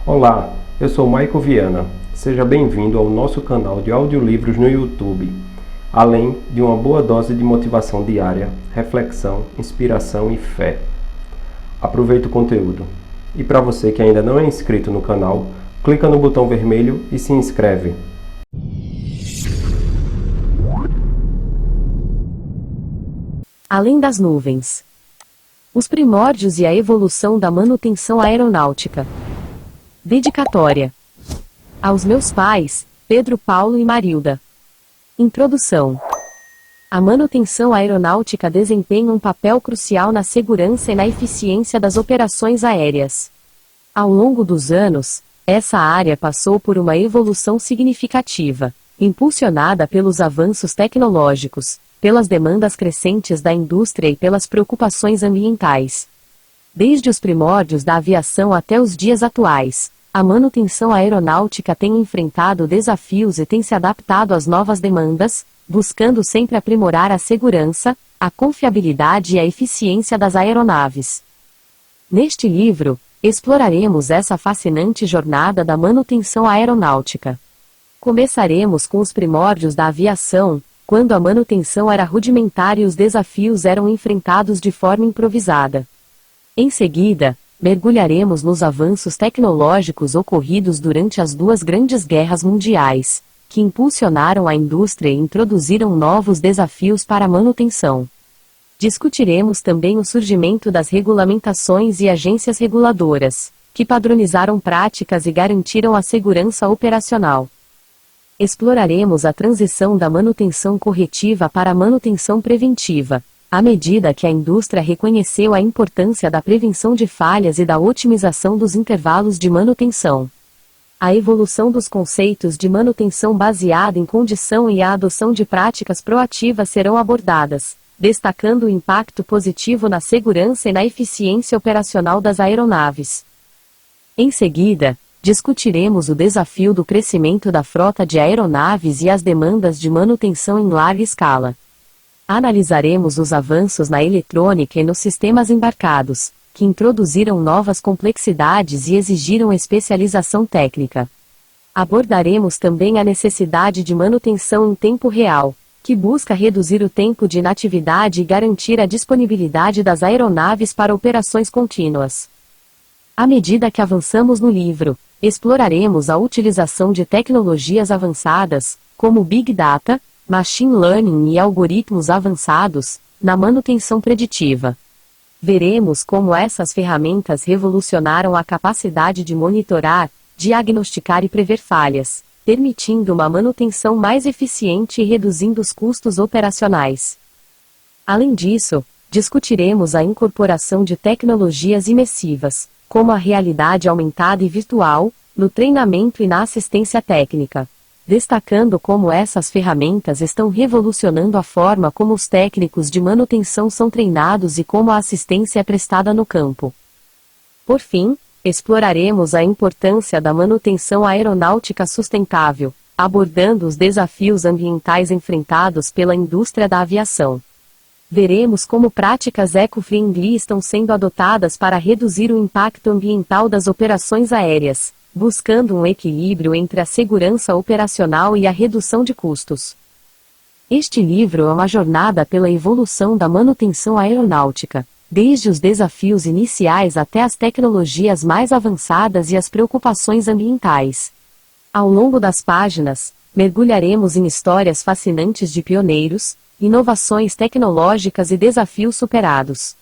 Olá, eu sou Maico Viana. Seja bem-vindo ao nosso canal de audiolivros no YouTube, além de uma boa dose de motivação diária, reflexão, inspiração e fé. Aproveite o conteúdo. E para você que ainda não é inscrito no canal, clica no botão vermelho e se inscreve. Além das nuvens. Os primórdios e a evolução da manutenção aeronáutica. Dedicatória. Aos meus pais, Pedro, Paulo e Marilda. Introdução. A manutenção aeronáutica desempenha um papel crucial na segurança e na eficiência das operações aéreas. Ao longo dos anos, essa área passou por uma evolução significativa, impulsionada pelos avanços tecnológicos, pelas demandas crescentes da indústria e pelas preocupações ambientais. Desde os primórdios da aviação até os dias atuais, a manutenção aeronáutica tem enfrentado desafios e tem se adaptado às novas demandas, buscando sempre aprimorar a segurança, a confiabilidade e a eficiência das aeronaves. Neste livro, exploraremos essa fascinante jornada da manutenção aeronáutica. Começaremos com os primórdios da aviação, quando a manutenção era rudimentar e os desafios eram enfrentados de forma improvisada. Em seguida, mergulharemos nos avanços tecnológicos ocorridos durante as duas grandes guerras mundiais, que impulsionaram a indústria e introduziram novos desafios para a manutenção. Discutiremos também o surgimento das regulamentações e agências reguladoras, que padronizaram práticas e garantiram a segurança operacional. Exploraremos a transição da manutenção corretiva para a manutenção preventiva, à medida que a indústria reconheceu a importância da prevenção de falhas e da otimização dos intervalos de manutenção. A evolução dos conceitos de manutenção baseada em condição e a adoção de práticas proativas serão abordadas, destacando o impacto positivo na segurança e na eficiência operacional das aeronaves. Em seguida, discutiremos o desafio do crescimento da frota de aeronaves e as demandas de manutenção em larga escala. Analisaremos os avanços na eletrônica e nos sistemas embarcados, que introduziram novas complexidades e exigiram especialização técnica. Abordaremos também a necessidade de manutenção em tempo real, que busca reduzir o tempo de inatividade e garantir a disponibilidade das aeronaves para operações contínuas. À medida que avançamos no livro, exploraremos a utilização de tecnologias avançadas, como Big Data, Machine Learning e algoritmos avançados, na manutenção preditiva. Veremos como essas ferramentas revolucionaram a capacidade de monitorar, diagnosticar e prever falhas, permitindo uma manutenção mais eficiente e reduzindo os custos operacionais. Além disso, discutiremos a incorporação de tecnologias imersivas, como a realidade aumentada e virtual, no treinamento e na assistência técnica, destacando como essas ferramentas estão revolucionando a forma como os técnicos de manutenção são treinados e como a assistência é prestada no campo. Por fim, exploraremos a importância da manutenção aeronáutica sustentável, abordando os desafios ambientais enfrentados pela indústria da aviação. Veremos como práticas eco-friendly estão sendo adotadas para reduzir o impacto ambiental das operações aéreas, buscando um equilíbrio entre a segurança operacional e a redução de custos. Este livro é uma jornada pela evolução da manutenção aeronáutica, desde os desafios iniciais até as tecnologias mais avançadas e as preocupações ambientais. Ao longo das páginas, mergulharemos em histórias fascinantes de pioneiros, inovações tecnológicas e desafios superados.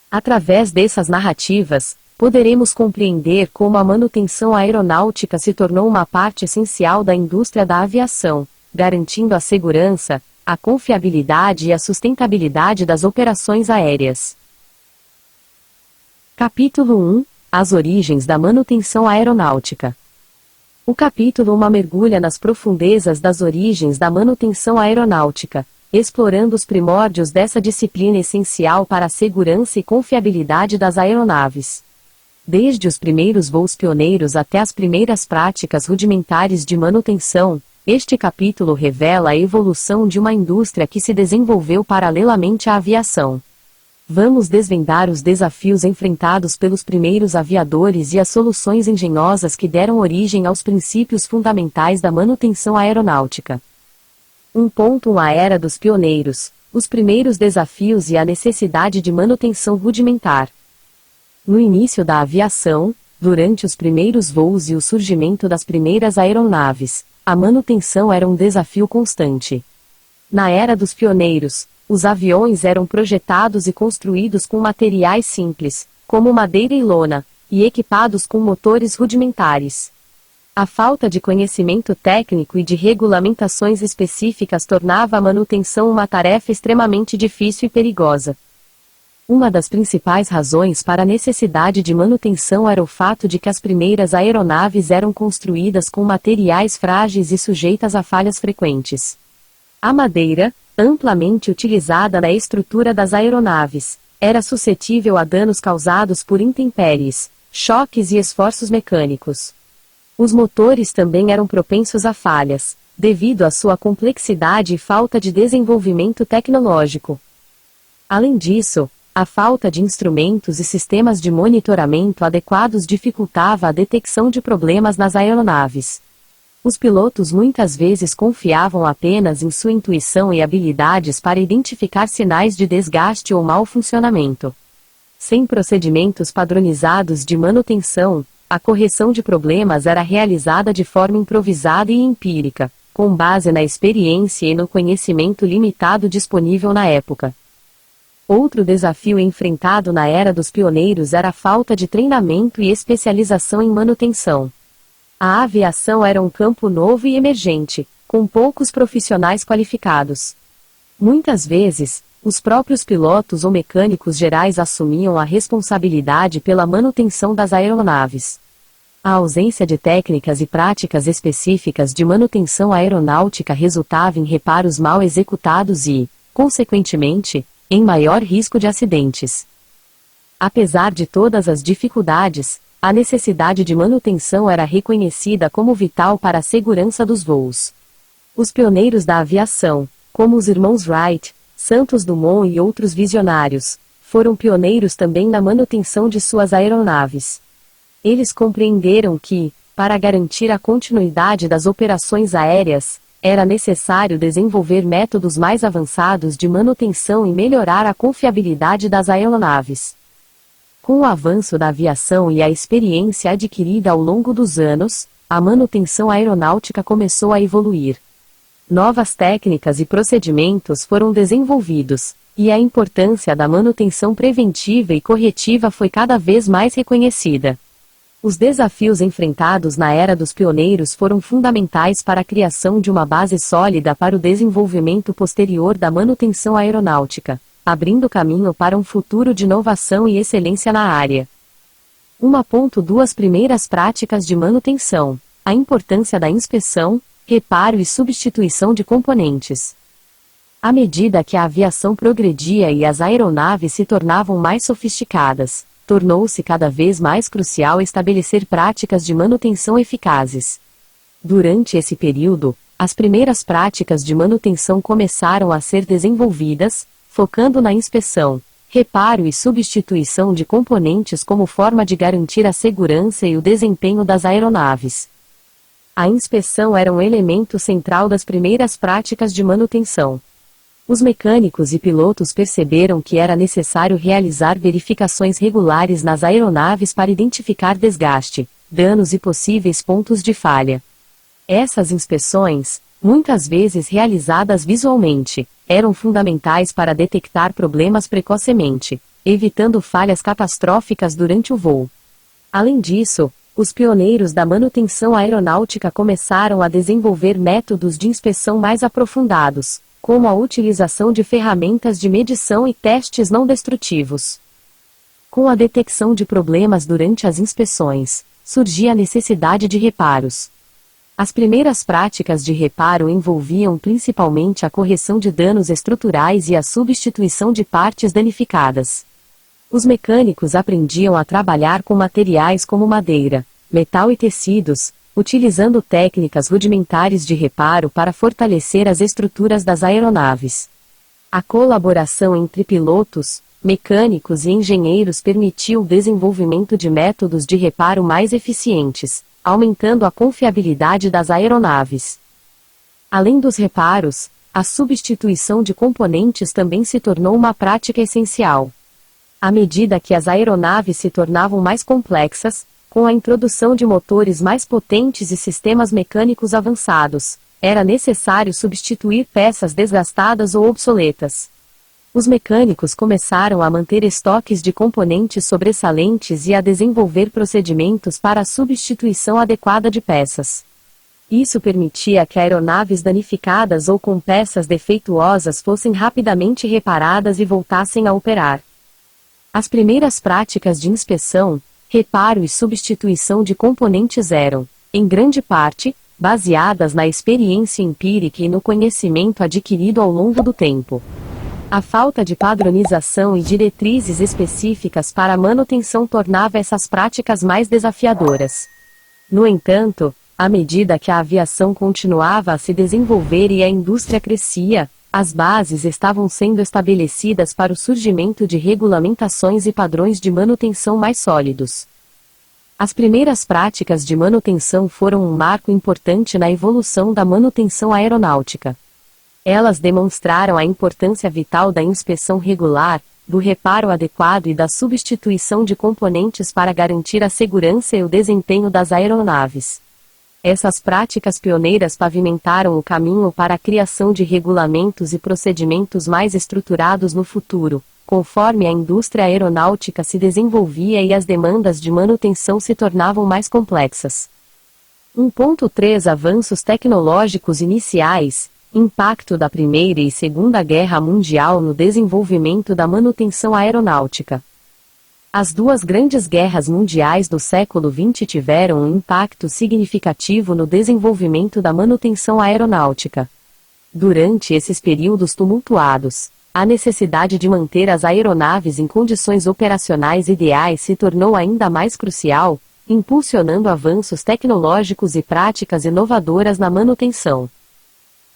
Através dessas narrativas, poderemos compreender como a manutenção aeronáutica se tornou uma parte essencial da indústria da aviação, garantindo a segurança, a confiabilidade e a sustentabilidade das operações aéreas. Capítulo 1 – As origens da manutenção aeronáutica. O capítulo 1 mergulha nas profundezas das origens da manutenção aeronáutica, explorando os primórdios dessa disciplina essencial para a segurança e confiabilidade das aeronaves. Desde os primeiros voos pioneiros até as primeiras práticas rudimentares de manutenção, este capítulo revela a evolução de uma indústria que se desenvolveu paralelamente à aviação. Vamos desvendar os desafios enfrentados pelos primeiros aviadores e as soluções engenhosas que deram origem aos princípios fundamentais da manutenção aeronáutica. 1.1 A Era dos Pioneiros, os primeiros desafios e a necessidade de manutenção rudimentar. No início da aviação, durante os primeiros voos e o surgimento das primeiras aeronaves, a manutenção era um desafio constante. Na Era dos Pioneiros, os aviões eram projetados e construídos com materiais simples, como madeira e lona, e equipados com motores rudimentares. A falta de conhecimento técnico e de regulamentações específicas tornava a manutenção uma tarefa extremamente difícil e perigosa. Uma das principais razões para a necessidade de manutenção era o fato de que as primeiras aeronaves eram construídas com materiais frágeis e sujeitas a falhas frequentes. A madeira, amplamente utilizada na estrutura das aeronaves, era suscetível a danos causados por intempéries, choques e esforços mecânicos. Os motores também eram propensos a falhas, devido à sua complexidade e falta de desenvolvimento tecnológico. Além disso, a falta de instrumentos e sistemas de monitoramento adequados dificultava a detecção de problemas nas aeronaves. Os pilotos muitas vezes confiavam apenas em sua intuição e habilidades para identificar sinais de desgaste ou mau funcionamento. Sem procedimentos padronizados de manutenção, a correção de problemas era realizada de forma improvisada e empírica, com base na experiência e no conhecimento limitado disponível na época. Outro desafio enfrentado na Era dos Pioneiros era a falta de treinamento e especialização em manutenção. A aviação era um campo novo e emergente, com poucos profissionais qualificados. Muitas vezes, os próprios pilotos ou mecânicos gerais assumiam a responsabilidade pela manutenção das aeronaves. A ausência de técnicas e práticas específicas de manutenção aeronáutica resultava em reparos mal executados e, consequentemente, em maior risco de acidentes. Apesar de todas as dificuldades, a necessidade de manutenção era reconhecida como vital para a segurança dos voos. Os pioneiros da aviação, como os irmãos Wright, Santos Dumont e outros visionários, foram pioneiros também na manutenção de suas aeronaves. Eles compreenderam que, para garantir a continuidade das operações aéreas, era necessário desenvolver métodos mais avançados de manutenção e melhorar a confiabilidade das aeronaves. Com o avanço da aviação e a experiência adquirida ao longo dos anos, a manutenção aeronáutica começou a evoluir. Novas técnicas e procedimentos foram desenvolvidos, e a importância da manutenção preventiva e corretiva foi cada vez mais reconhecida. Os desafios enfrentados na Era dos Pioneiros foram fundamentais para a criação de uma base sólida para o desenvolvimento posterior da manutenção aeronáutica, abrindo caminho para um futuro de inovação e excelência na área. 1.2 Primeiras práticas de manutenção: a importância da inspeção, reparo e substituição de componentes. À medida que a aviação progredia e as aeronaves se tornavam mais sofisticadas, tornou-se cada vez mais crucial estabelecer práticas de manutenção eficazes. Durante esse período, as primeiras práticas de manutenção começaram a ser desenvolvidas, focando na inspeção, reparo e substituição de componentes como forma de garantir a segurança e o desempenho das aeronaves. A inspeção era um elemento central das primeiras práticas de manutenção. Os mecânicos e pilotos perceberam que era necessário realizar verificações regulares nas aeronaves para identificar desgaste, danos e possíveis pontos de falha. Essas inspeções, muitas vezes realizadas visualmente, eram fundamentais para detectar problemas precocemente, evitando falhas catastróficas durante o voo. Além disso, os pioneiros da manutenção aeronáutica começaram a desenvolver métodos de inspeção mais aprofundados, como a utilização de ferramentas de medição e testes não destrutivos. Com a detecção de problemas durante as inspeções, surgia a necessidade de reparos. As primeiras práticas de reparo envolviam principalmente a correção de danos estruturais e a substituição de partes danificadas. Os mecânicos aprendiam a trabalhar com materiais como madeira, metal e tecidos, utilizando técnicas rudimentares de reparo para fortalecer as estruturas das aeronaves. A colaboração entre pilotos, mecânicos e engenheiros permitiu o desenvolvimento de métodos de reparo mais eficientes, aumentando a confiabilidade das aeronaves. Além dos reparos, a substituição de componentes também se tornou uma prática essencial. À medida que as aeronaves se tornavam mais complexas, com a introdução de motores mais potentes e sistemas mecânicos avançados, era necessário substituir peças desgastadas ou obsoletas. Os mecânicos começaram a manter estoques de componentes sobressalentes e a desenvolver procedimentos para a substituição adequada de peças. Isso permitia que aeronaves danificadas ou com peças defeituosas fossem rapidamente reparadas e voltassem a operar. As primeiras práticas de inspeção, reparo e substituição de componentes eram, em grande parte, baseadas na experiência empírica e no conhecimento adquirido ao longo do tempo. A falta de padronização e diretrizes específicas para a manutenção tornava essas práticas mais desafiadoras. No entanto, à medida que a aviação continuava a se desenvolver e a indústria crescia, as bases estavam sendo estabelecidas para o surgimento de regulamentações e padrões de manutenção mais sólidos. As primeiras práticas de manutenção foram um marco importante na evolução da manutenção aeronáutica. Elas demonstraram a importância vital da inspeção regular, do reparo adequado e da substituição de componentes para garantir a segurança e o desempenho das aeronaves. Essas práticas pioneiras pavimentaram o caminho para a criação de regulamentos e procedimentos mais estruturados no futuro, conforme a indústria aeronáutica se desenvolvia e as demandas de manutenção se tornavam mais complexas. 1.3 Avanços tecnológicos iniciais. Impacto da Primeira e Segunda Guerra Mundial no desenvolvimento da manutenção aeronáutica. As duas grandes guerras mundiais do século XX tiveram um impacto significativo no desenvolvimento da manutenção aeronáutica. Durante esses períodos tumultuados, a necessidade de manter as aeronaves em condições operacionais ideais se tornou ainda mais crucial, impulsionando avanços tecnológicos e práticas inovadoras na manutenção.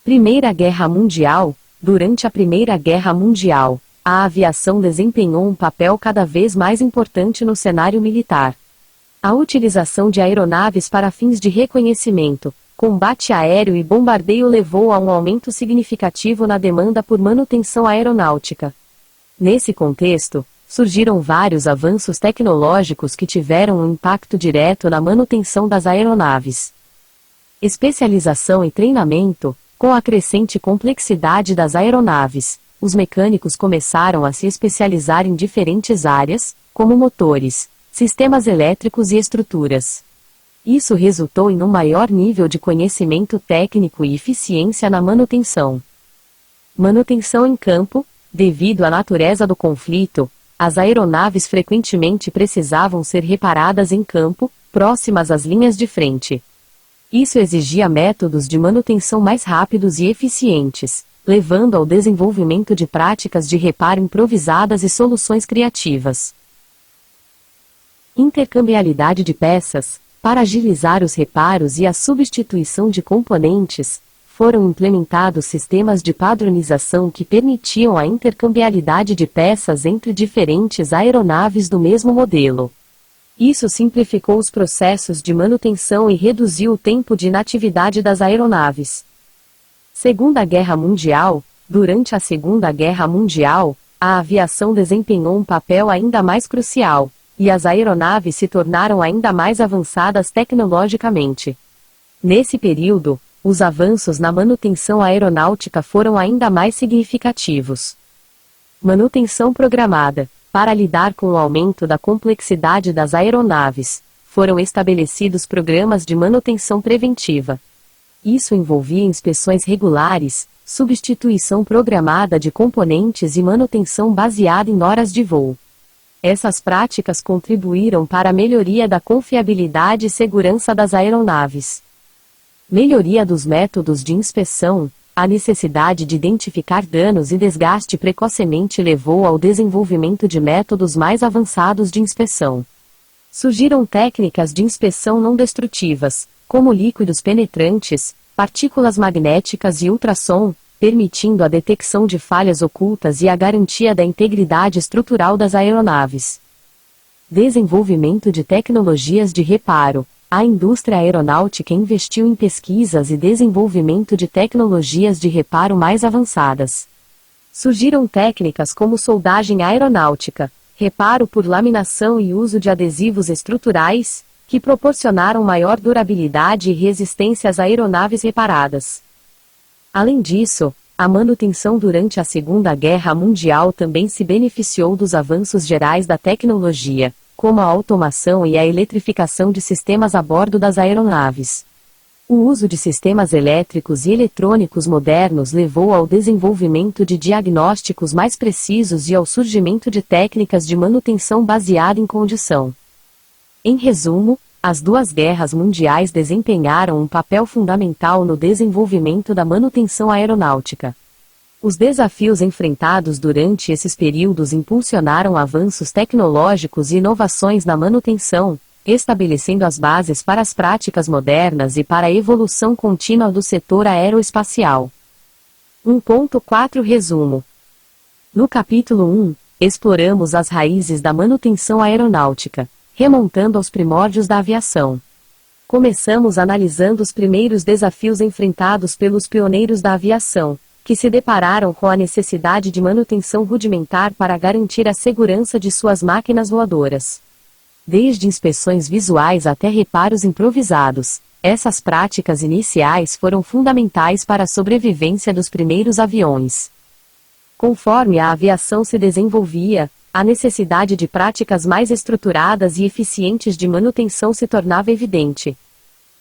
Primeira Guerra Mundial. Durante a Primeira Guerra Mundial, a aviação desempenhou um papel cada vez mais importante no cenário militar. A utilização de aeronaves para fins de reconhecimento, combate aéreo e bombardeio levou a um aumento significativo na demanda por manutenção aeronáutica. Nesse contexto, surgiram vários avanços tecnológicos que tiveram um impacto direto na manutenção das aeronaves. Especialização e treinamento. Com a crescente complexidade das aeronaves, os mecânicos começaram a se especializar em diferentes áreas, como motores, sistemas elétricos e estruturas. Isso resultou em um maior nível de conhecimento técnico e eficiência na manutenção. Manutenção em campo. Devido à natureza do conflito, as aeronaves frequentemente precisavam ser reparadas em campo, próximas às linhas de frente. Isso exigia métodos de manutenção mais rápidos e eficientes, levando ao desenvolvimento de práticas de reparo improvisadas e soluções criativas. Intercambiabilidade de peças. Para agilizar os reparos e a substituição de componentes, foram implementados sistemas de padronização que permitiam a intercambiabilidade de peças entre diferentes aeronaves do mesmo modelo. Isso simplificou os processos de manutenção e reduziu o tempo de inatividade das aeronaves. Segunda Guerra Mundial. Durante a Segunda Guerra Mundial, a aviação desempenhou um papel ainda mais crucial, e as aeronaves se tornaram ainda mais avançadas tecnologicamente. Nesse período, os avanços na manutenção aeronáutica foram ainda mais significativos. Manutenção programada. Para lidar com o aumento da complexidade das aeronaves, foram estabelecidos programas de manutenção preventiva. Isso envolvia inspeções regulares, substituição programada de componentes e manutenção baseada em horas de voo. Essas práticas contribuíram para a melhoria da confiabilidade e segurança das aeronaves. Melhoria dos métodos de inspeção. A necessidade de identificar danos e desgaste precocemente levou ao desenvolvimento de métodos mais avançados de inspeção. Surgiram técnicas de inspeção não destrutivas, como líquidos penetrantes, partículas magnéticas e ultrassom, permitindo a detecção de falhas ocultas e a garantia da integridade estrutural das aeronaves. Desenvolvimento de tecnologias de reparo. A indústria aeronáutica investiu em pesquisas e desenvolvimento de tecnologias de reparo mais avançadas. Surgiram técnicas como soldagem aeronáutica, reparo por laminação e uso de adesivos estruturais, que proporcionaram maior durabilidade e resistência às aeronaves reparadas. Além disso, a manutenção durante a Segunda Guerra Mundial também se beneficiou dos avanços gerais da tecnologia, como a automação e a eletrificação de sistemas a bordo das aeronaves. O uso de sistemas elétricos e eletrônicos modernos levou ao desenvolvimento de diagnósticos mais precisos e ao surgimento de técnicas de manutenção baseada em condição. Em resumo, as duas guerras mundiais desempenharam um papel fundamental no desenvolvimento da manutenção aeronáutica. Os desafios enfrentados durante esses períodos impulsionaram avanços tecnológicos e inovações na manutenção, estabelecendo as bases para as práticas modernas e para a evolução contínua do setor aeroespacial. 1.4 Resumo. No capítulo 1, exploramos as raízes da manutenção aeronáutica, remontando aos primórdios da aviação. Começamos analisando os primeiros desafios enfrentados pelos pioneiros da aviação, que se depararam com a necessidade de manutenção rudimentar para garantir a segurança de suas máquinas voadoras. Desde inspeções visuais até reparos improvisados, essas práticas iniciais foram fundamentais para a sobrevivência dos primeiros aviões. Conforme a aviação se desenvolvia, a necessidade de práticas mais estruturadas e eficientes de manutenção se tornava evidente.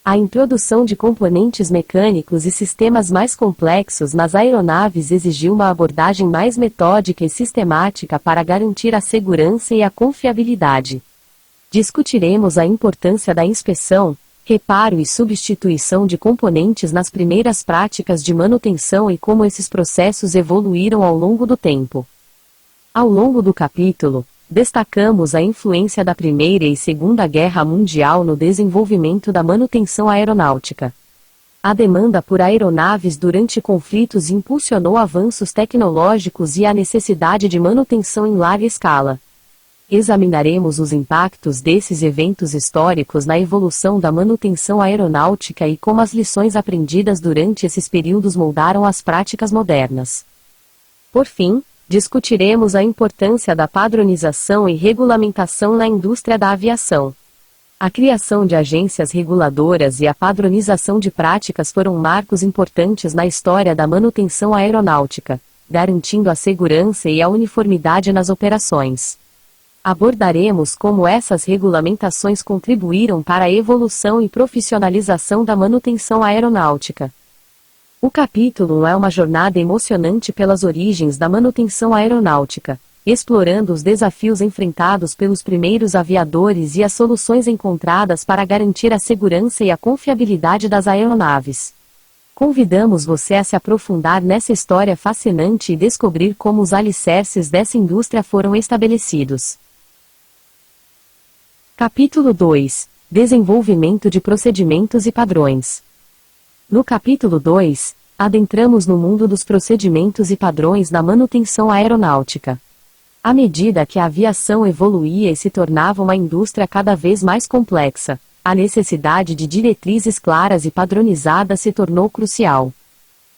A introdução de componentes mecânicos e sistemas mais complexos nas aeronaves exigiu uma abordagem mais metódica e sistemática para garantir a segurança e a confiabilidade. Discutiremos a importância da inspeção, reparo e substituição de componentes nas primeiras práticas de manutenção e como esses processos evoluíram ao longo do tempo. Ao longo do capítulo, destacamos a influência da Primeira e Segunda Guerra Mundial no desenvolvimento da manutenção aeronáutica. A demanda por aeronaves durante conflitos impulsionou avanços tecnológicos e a necessidade de manutenção em larga escala. Examinaremos os impactos desses eventos históricos na evolução da manutenção aeronáutica e como as lições aprendidas durante esses períodos moldaram as práticas modernas. Por fim, discutiremos a importância da padronização e regulamentação na indústria da aviação. A criação de agências reguladoras e a padronização de práticas foram marcos importantes na história da manutenção aeronáutica, garantindo a segurança e a uniformidade nas operações. Abordaremos como essas regulamentações contribuíram para a evolução e profissionalização da manutenção aeronáutica. O capítulo 1 é uma jornada emocionante pelas origens da manutenção aeronáutica, explorando os desafios enfrentados pelos primeiros aviadores e as soluções encontradas para garantir a segurança e a confiabilidade das aeronaves. Convidamos você a se aprofundar nessa história fascinante e descobrir como os alicerces dessa indústria foram estabelecidos. Capítulo 2 – Desenvolvimento de procedimentos e padrões. No capítulo 2, adentramos no mundo dos procedimentos e padrões na manutenção aeronáutica. À medida que a aviação evoluía e se tornava uma indústria cada vez mais complexa, a necessidade de diretrizes claras e padronizadas se tornou crucial.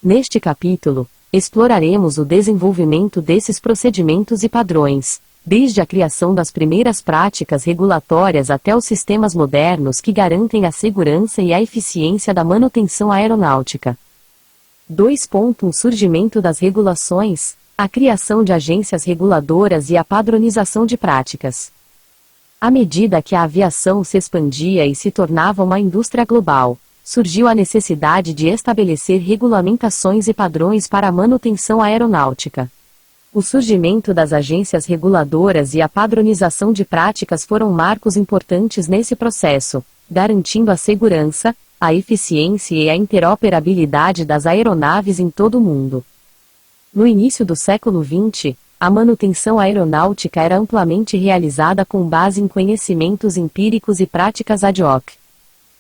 Neste capítulo, exploraremos o desenvolvimento desses procedimentos e padrões, desde a criação das primeiras práticas regulatórias até os sistemas modernos que garantem a segurança e a eficiência da manutenção aeronáutica. 2.1 Surgimento das regulações, a criação de agências reguladoras e a padronização de práticas. À medida que a aviação se expandia e se tornava uma indústria global, surgiu a necessidade de estabelecer regulamentações e padrões para a manutenção aeronáutica. O surgimento das agências reguladoras e a padronização de práticas foram marcos importantes nesse processo, garantindo a segurança, a eficiência e a interoperabilidade das aeronaves em todo o mundo. No início do século XX, a manutenção aeronáutica era amplamente realizada com base em conhecimentos empíricos e práticas ad hoc.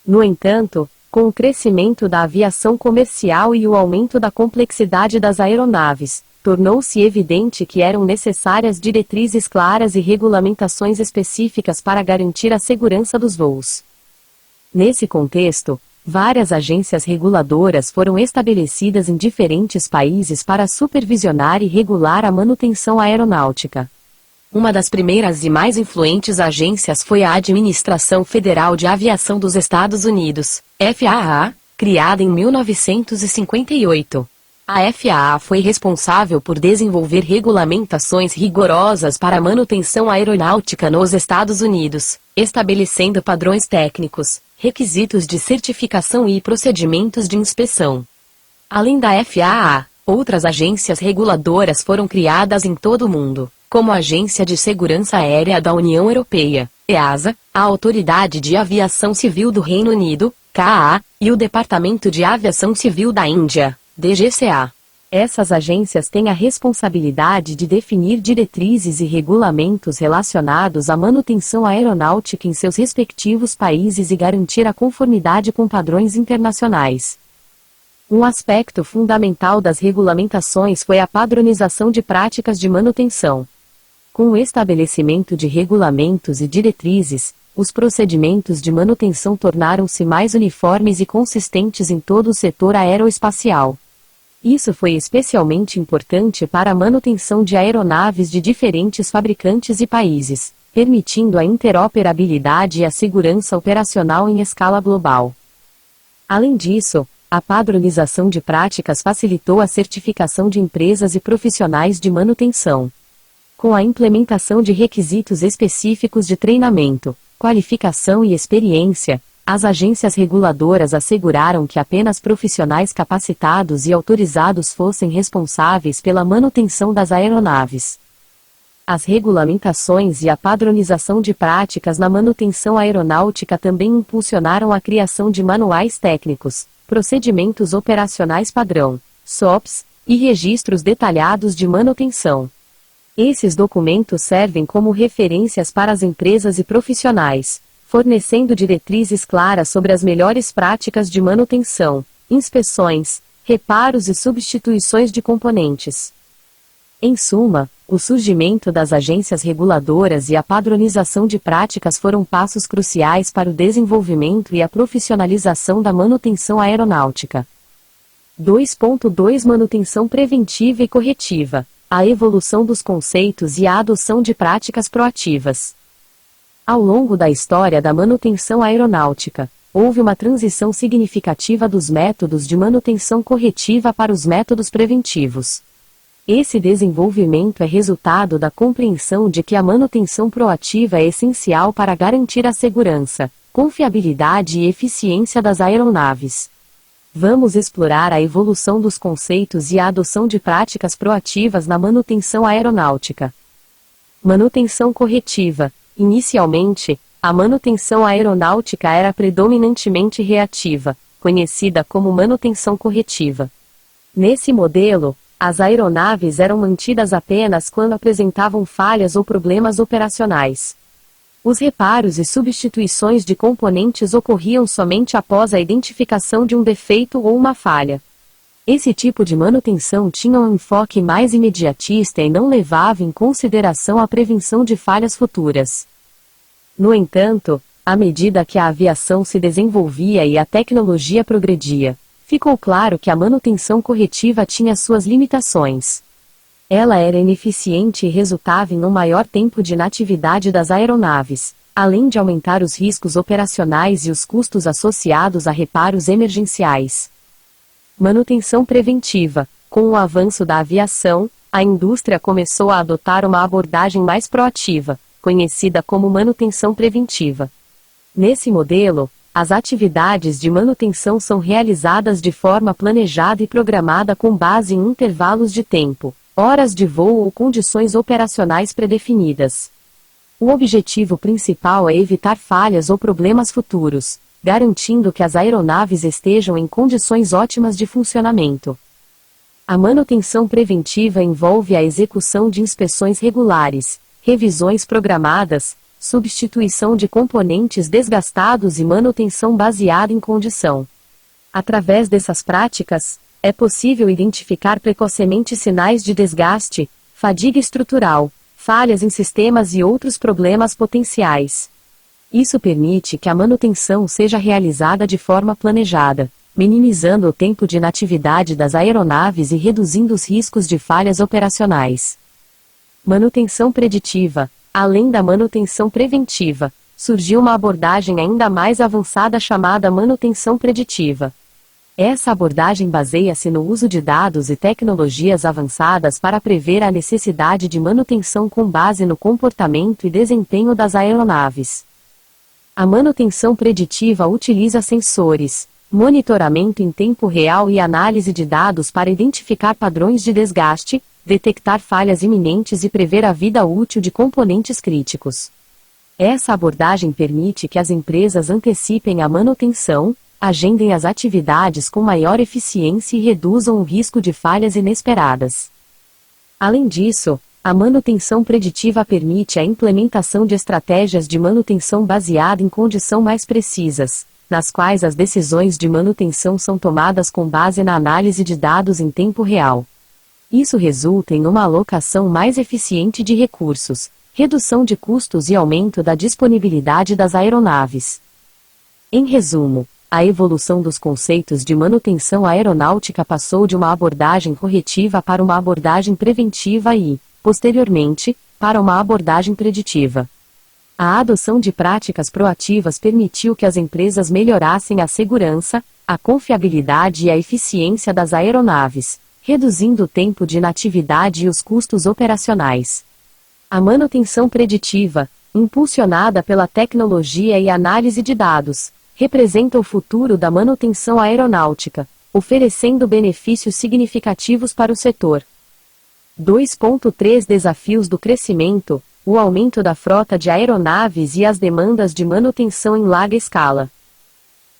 No entanto, Com o crescimento da aviação comercial e o aumento da complexidade das aeronaves, tornou-se evidente que eram necessárias diretrizes claras e regulamentações específicas para garantir a segurança dos voos. Nesse contexto, várias agências reguladoras foram estabelecidas em diferentes países para supervisionar e regular a manutenção aeronáutica. Uma das primeiras e mais influentes agências foi a Administração Federal de Aviação dos Estados Unidos, FAA, criada em 1958. A FAA foi responsável por desenvolver regulamentações rigorosas para a manutenção aeronáutica nos Estados Unidos, estabelecendo padrões técnicos, requisitos de certificação e procedimentos de inspeção. Além da FAA, outras agências reguladoras foram criadas em todo o mundo, como a Agência de Segurança Aérea da União Europeia, EASA, a Autoridade de Aviação Civil do Reino Unido, CAA, e o Departamento de Aviação Civil da Índia, DGCA. Essas agências têm a responsabilidade de definir diretrizes e regulamentos relacionados à manutenção aeronáutica em seus respectivos países e garantir a conformidade com padrões internacionais. Um aspecto fundamental das regulamentações foi a padronização de práticas de manutenção. Com o estabelecimento de regulamentos e diretrizes, os procedimentos de manutenção tornaram-se mais uniformes e consistentes em todo o setor aeroespacial. Isso foi especialmente importante para a manutenção de aeronaves de diferentes fabricantes e países, permitindo a interoperabilidade e a segurança operacional em escala global. Além disso, a padronização de práticas facilitou a certificação de empresas e profissionais de manutenção. Com a implementação de requisitos específicos de treinamento, qualificação e experiência, as agências reguladoras asseguraram que apenas profissionais capacitados e autorizados fossem responsáveis pela manutenção das aeronaves. As regulamentações e a padronização de práticas na manutenção aeronáutica também impulsionaram a criação de manuais técnicos, procedimentos operacionais padrão, SOPs, e registros detalhados de manutenção. Esses documentos servem como referências para as empresas e profissionais, fornecendo diretrizes claras sobre as melhores práticas de manutenção, inspeções, reparos e substituições de componentes. Em suma, o surgimento das agências reguladoras e a padronização de práticas foram passos cruciais para o desenvolvimento e a profissionalização da manutenção aeronáutica. 2.2 Manutenção preventiva e corretiva, a evolução dos conceitos e a adoção de práticas proativas. Ao longo da história da manutenção aeronáutica, houve uma transição significativa dos métodos de manutenção corretiva para os métodos preventivos. Esse desenvolvimento é resultado da compreensão de que a manutenção proativa é essencial para garantir a segurança, confiabilidade e eficiência das aeronaves. Vamos explorar a evolução dos conceitos e a adoção de práticas proativas na manutenção aeronáutica. Manutenção corretiva. Inicialmente, a manutenção aeronáutica era predominantemente reativa, conhecida como manutenção corretiva. Nesse modelo, as aeronaves eram mantidas apenas quando apresentavam falhas ou problemas operacionais. Os reparos e substituições de componentes ocorriam somente após a identificação de um defeito ou uma falha. Esse tipo de manutenção tinha um enfoque mais imediatista e não levava em consideração a prevenção de falhas futuras. No entanto, à medida que a aviação se desenvolvia e a tecnologia progredia, ficou claro que a manutenção corretiva tinha suas limitações. Ela era ineficiente e resultava em um maior tempo de inatividade das aeronaves, além de aumentar os riscos operacionais e os custos associados a reparos emergenciais. Manutenção preventiva. Com o avanço da aviação, a indústria começou a adotar uma abordagem mais proativa, conhecida como manutenção preventiva. Nesse modelo, as atividades de manutenção são realizadas de forma planejada e programada com base em intervalos de tempo, horas de voo ou condições operacionais predefinidas. O objetivo principal é evitar falhas ou problemas futuros, garantindo que as aeronaves estejam em condições ótimas de funcionamento. A manutenção preventiva envolve a execução de inspeções regulares, revisões programadas, substituição de componentes desgastados e manutenção baseada em condição. Através dessas práticas, é possível identificar precocemente sinais de desgaste, fadiga estrutural, falhas em sistemas e outros problemas potenciais. Isso permite que a manutenção seja realizada de forma planejada, minimizando o tempo de inatividade das aeronaves e reduzindo os riscos de falhas operacionais. Manutenção preditiva. Além da manutenção preventiva, surgiu uma abordagem ainda mais avançada chamada manutenção preditiva. Essa abordagem baseia-se no uso de dados e tecnologias avançadas para prever a necessidade de manutenção com base no comportamento e desempenho das aeronaves. A manutenção preditiva utiliza sensores, monitoramento em tempo real e análise de dados para identificar padrões de desgaste, detectar falhas iminentes e prever a vida útil de componentes críticos. Essa abordagem permite que as empresas antecipem a manutenção, agendem as atividades com maior eficiência e reduzam o risco de falhas inesperadas. Além disso, a manutenção preditiva permite a implementação de estratégias de manutenção baseada em condições mais precisas, nas quais as decisões de manutenção são tomadas com base na análise de dados em tempo real. Isso resulta em uma alocação mais eficiente de recursos, redução de custos e aumento da disponibilidade das aeronaves. Em resumo, a evolução dos conceitos de manutenção aeronáutica passou de uma abordagem corretiva para uma abordagem preventiva e, posteriormente, para uma abordagem preditiva. A adoção de práticas proativas permitiu que as empresas melhorassem a segurança, a confiabilidade e a eficiência das aeronaves, reduzindo o tempo de inatividade e os custos operacionais. A manutenção preditiva, impulsionada pela tecnologia e análise de dados, representa o futuro da manutenção aeronáutica, oferecendo benefícios significativos para o setor. 2.3 Desafios do crescimento, o aumento da frota de aeronaves e as demandas de manutenção em larga escala.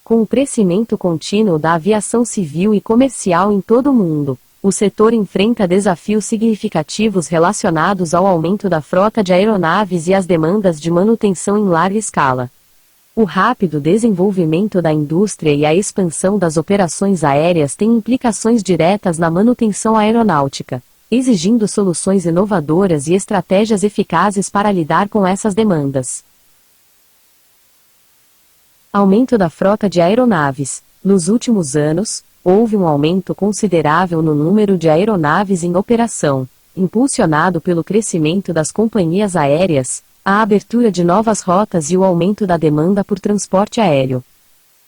Com o crescimento contínuo da aviação civil e comercial em todo o mundo, o setor enfrenta desafios significativos relacionados ao aumento da frota de aeronaves e as demandas de manutenção em larga escala. O rápido desenvolvimento da indústria e a expansão das operações aéreas têm implicações diretas na manutenção aeronáutica, exigindo soluções inovadoras e estratégias eficazes para lidar com essas demandas. Aumento da frota de aeronaves. Nos últimos anos, houve um aumento considerável no número de aeronaves em operação, impulsionado pelo crescimento das companhias aéreas, a abertura de novas rotas e o aumento da demanda por transporte aéreo.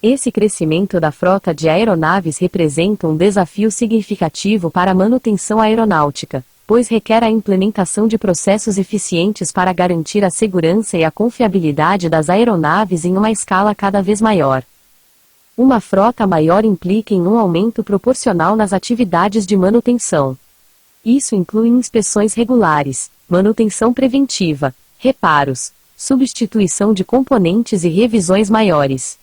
Esse crescimento da frota de aeronaves representa um desafio significativo para a manutenção aeronáutica, pois requer a implementação de processos eficientes para garantir a segurança e a confiabilidade das aeronaves em uma escala cada vez maior. Uma frota maior implica em um aumento proporcional nas atividades de manutenção. Isso inclui inspeções regulares, manutenção preventiva, reparos, substituição de componentes e revisões maiores.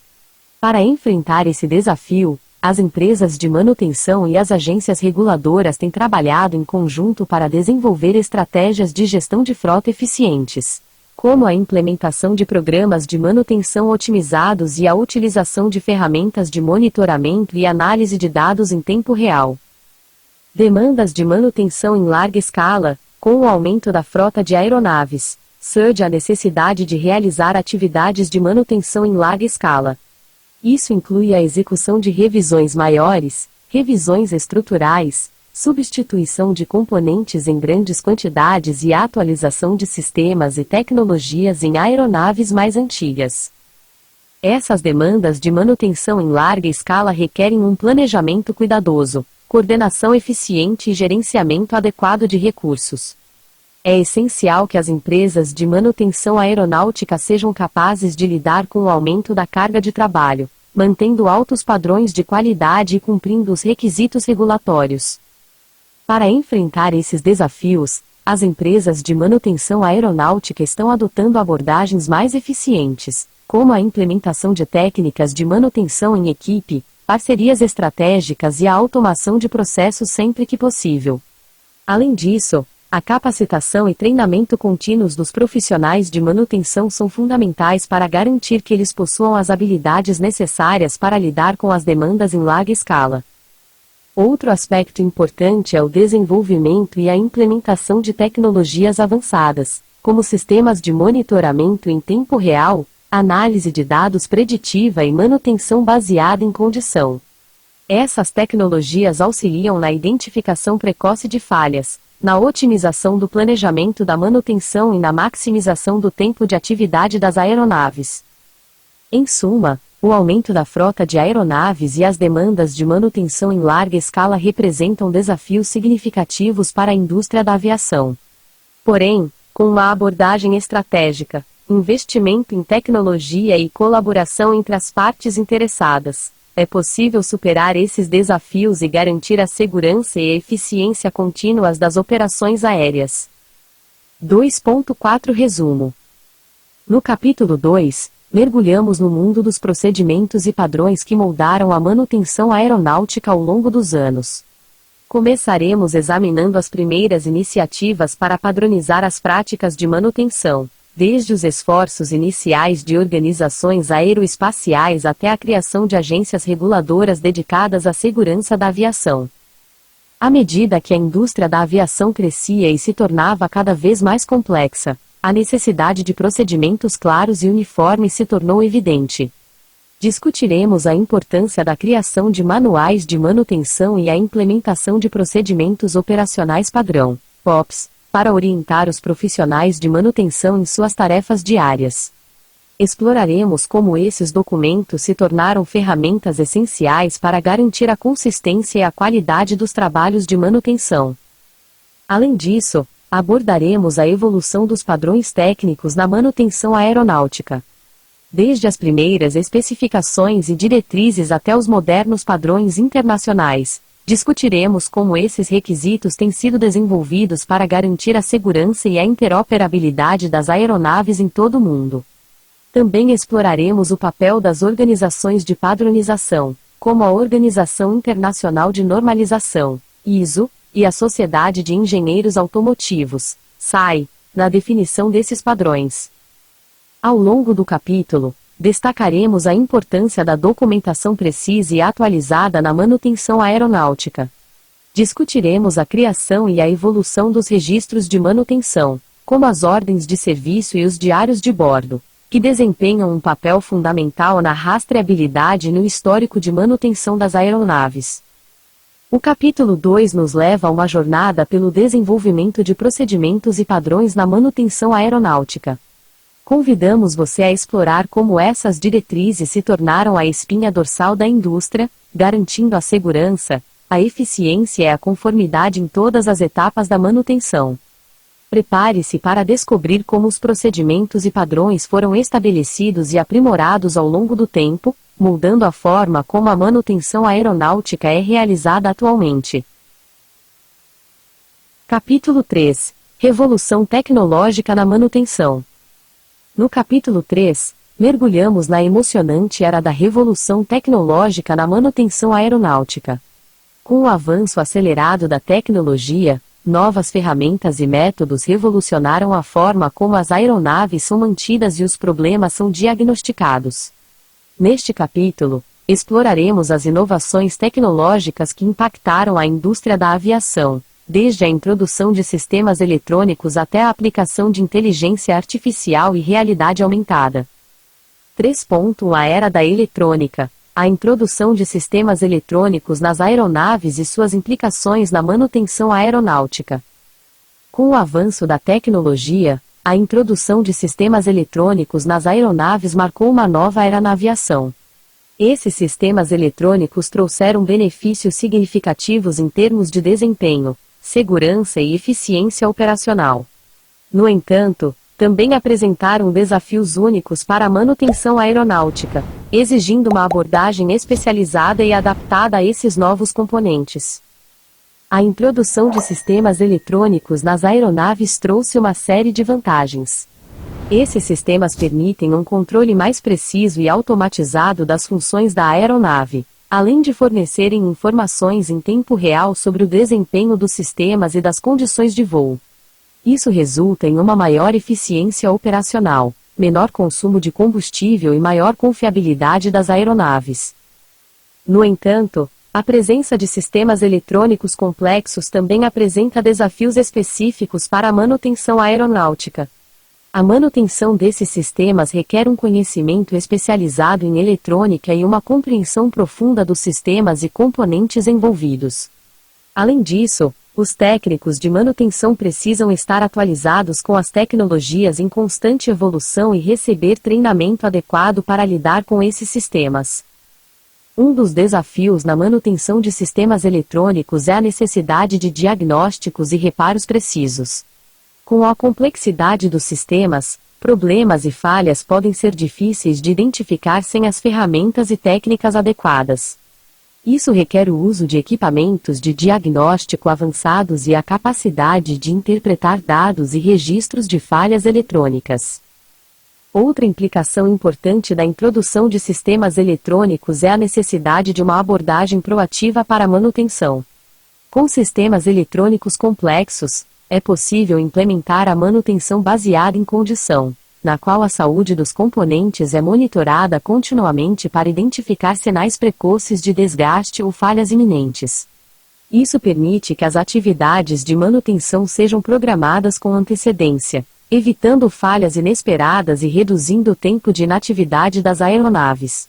Para enfrentar esse desafio, as empresas de manutenção e as agências reguladoras têm trabalhado em conjunto para desenvolver estratégias de gestão de frota eficientes, como a implementação de programas de manutenção otimizados e a utilização de ferramentas de monitoramento e análise de dados em tempo real. Demandas de manutenção em larga escala. Com o aumento da frota de aeronaves, surge a necessidade de realizar atividades de manutenção em larga escala. Isso inclui a execução de revisões maiores, revisões estruturais, substituição de componentes em grandes quantidades e atualização de sistemas e tecnologias em aeronaves mais antigas. Essas demandas de manutenção em larga escala requerem um planejamento cuidadoso, coordenação eficiente e gerenciamento adequado de recursos. É essencial que as empresas de manutenção aeronáutica sejam capazes de lidar com o aumento da carga de trabalho, mantendo altos padrões de qualidade e cumprindo os requisitos regulatórios. Para enfrentar esses desafios, as empresas de manutenção aeronáutica estão adotando abordagens mais eficientes, como a implementação de técnicas de manutenção em equipe, parcerias estratégicas e a automação de processos sempre que possível. Além disso, A capacitação e treinamento contínuos dos profissionais de manutenção são fundamentais para garantir que eles possuam as habilidades necessárias para lidar com as demandas em larga escala. Outro aspecto importante é o desenvolvimento e a implementação de tecnologias avançadas, como sistemas de monitoramento em tempo real, análise de dados preditiva e manutenção baseada em condição. Essas tecnologias auxiliam na identificação precoce de falhas, na otimização do planejamento da manutenção e na maximização do tempo de atividade das aeronaves. Em suma, o aumento da frota de aeronaves e as demandas de manutenção em larga escala representam desafios significativos para a indústria da aviação. Porém, com uma abordagem estratégica, investimento em tecnologia e colaboração entre as partes interessadas, é possível superar esses desafios e garantir a segurança e a eficiência contínuas das operações aéreas. 2.4 Resumo. No capítulo 2, mergulhamos no mundo dos procedimentos e padrões que moldaram a manutenção aeronáutica ao longo dos anos. Começaremos examinando as primeiras iniciativas para padronizar as práticas de manutenção, desde os esforços iniciais de organizações aeroespaciais até a criação de agências reguladoras dedicadas à segurança da aviação. À medida que a indústria da aviação crescia e se tornava cada vez mais complexa, a necessidade de procedimentos claros e uniformes se tornou evidente. Discutiremos a importância da criação de manuais de manutenção e a implementação de procedimentos operacionais padrão, POPs, para orientar os profissionais de manutenção em suas tarefas diárias. Exploraremos como esses documentos se tornaram ferramentas essenciais para garantir a consistência e a qualidade dos trabalhos de manutenção. Além disso, abordaremos a evolução dos padrões técnicos na manutenção aeronáutica. Desde as primeiras especificações e diretrizes até os modernos padrões internacionais, discutiremos como esses requisitos têm sido desenvolvidos para garantir a segurança e a interoperabilidade das aeronaves em todo o mundo. Também exploraremos o papel das organizações de padronização, como a Organização Internacional de Normalização, ISO, e a Sociedade de Engenheiros Automotivos, SAE, na definição desses padrões. Ao longo do capítulo, destacaremos a importância da documentação precisa e atualizada na manutenção aeronáutica. Discutiremos a criação e a evolução dos registros de manutenção, como as ordens de serviço e os diários de bordo, que desempenham um papel fundamental na rastreabilidade e no histórico de manutenção das aeronaves. O capítulo 2 nos leva a uma jornada pelo desenvolvimento de procedimentos e padrões na manutenção aeronáutica. Convidamos você a explorar como essas diretrizes se tornaram a espinha dorsal da indústria, garantindo a segurança, a eficiência e a conformidade em todas as etapas da manutenção. Prepare-se para descobrir como os procedimentos e padrões foram estabelecidos e aprimorados ao longo do tempo, moldando a forma como a manutenção aeronáutica é realizada atualmente. Capítulo 3 – Revolução tecnológica na manutenção. No capítulo 3, mergulhamos na emocionante era da revolução tecnológica na manutenção aeronáutica. Com o avanço acelerado da tecnologia, novas ferramentas e métodos revolucionaram a forma como as aeronaves são mantidas e os problemas são diagnosticados. Neste capítulo, exploraremos as inovações tecnológicas que impactaram a indústria da aviação, desde a introdução de sistemas eletrônicos até a aplicação de inteligência artificial e realidade aumentada. 3.1 A era da eletrônica, a introdução de sistemas eletrônicos nas aeronaves e suas implicações na manutenção aeronáutica. Com o avanço da tecnologia, a introdução de sistemas eletrônicos nas aeronaves marcou uma nova era na aviação. Esses sistemas eletrônicos trouxeram benefícios significativos em termos de desempenho, segurança e eficiência operacional. No entanto, também apresentaram desafios únicos para a manutenção aeronáutica, exigindo uma abordagem especializada e adaptada a esses novos componentes. A introdução de sistemas eletrônicos nas aeronaves trouxe uma série de vantagens. Esses sistemas permitem um controle mais preciso e automatizado das funções da aeronave, além de fornecerem informações em tempo real sobre o desempenho dos sistemas e das condições de voo. Isso resulta em uma maior eficiência operacional, menor consumo de combustível e maior confiabilidade das aeronaves. No entanto, a presença de sistemas eletrônicos complexos também apresenta desafios específicos para a manutenção aeronáutica. A manutenção desses sistemas requer um conhecimento especializado em eletrônica e uma compreensão profunda dos sistemas e componentes envolvidos. Além disso, os técnicos de manutenção precisam estar atualizados com as tecnologias em constante evolução e receber treinamento adequado para lidar com esses sistemas. Um dos desafios na manutenção de sistemas eletrônicos é a necessidade de diagnósticos e reparos precisos. Com a complexidade dos sistemas, problemas e falhas podem ser difíceis de identificar sem as ferramentas e técnicas adequadas. Isso requer o uso de equipamentos de diagnóstico avançados e a capacidade de interpretar dados e registros de falhas eletrônicas. Outra implicação importante da introdução de sistemas eletrônicos é a necessidade de uma abordagem proativa para a manutenção. Com sistemas eletrônicos complexos, é possível implementar a manutenção baseada em condição, na qual a saúde dos componentes é monitorada continuamente para identificar sinais precoces de desgaste ou falhas iminentes. Isso permite que as atividades de manutenção sejam programadas com antecedência, evitando falhas inesperadas e reduzindo o tempo de inatividade das aeronaves.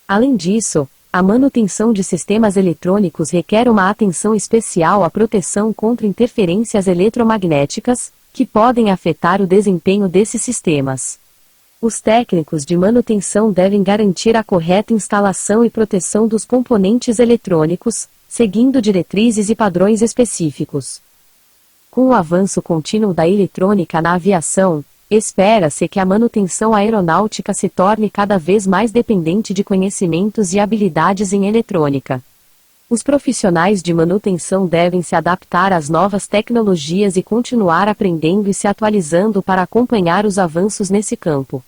Além disso, a manutenção de sistemas eletrônicos requer uma atenção especial à proteção contra interferências eletromagnéticas, que podem afetar o desempenho desses sistemas. Os técnicos de manutenção devem garantir a correta instalação e proteção dos componentes eletrônicos, seguindo diretrizes e padrões específicos. Com o avanço contínuo da eletrônica na aviação, espera-se que a manutenção aeronáutica se torne cada vez mais dependente de conhecimentos e habilidades em eletrônica. Os profissionais de manutenção devem se adaptar às novas tecnologias e continuar aprendendo e se atualizando para acompanhar os avanços nesse campo.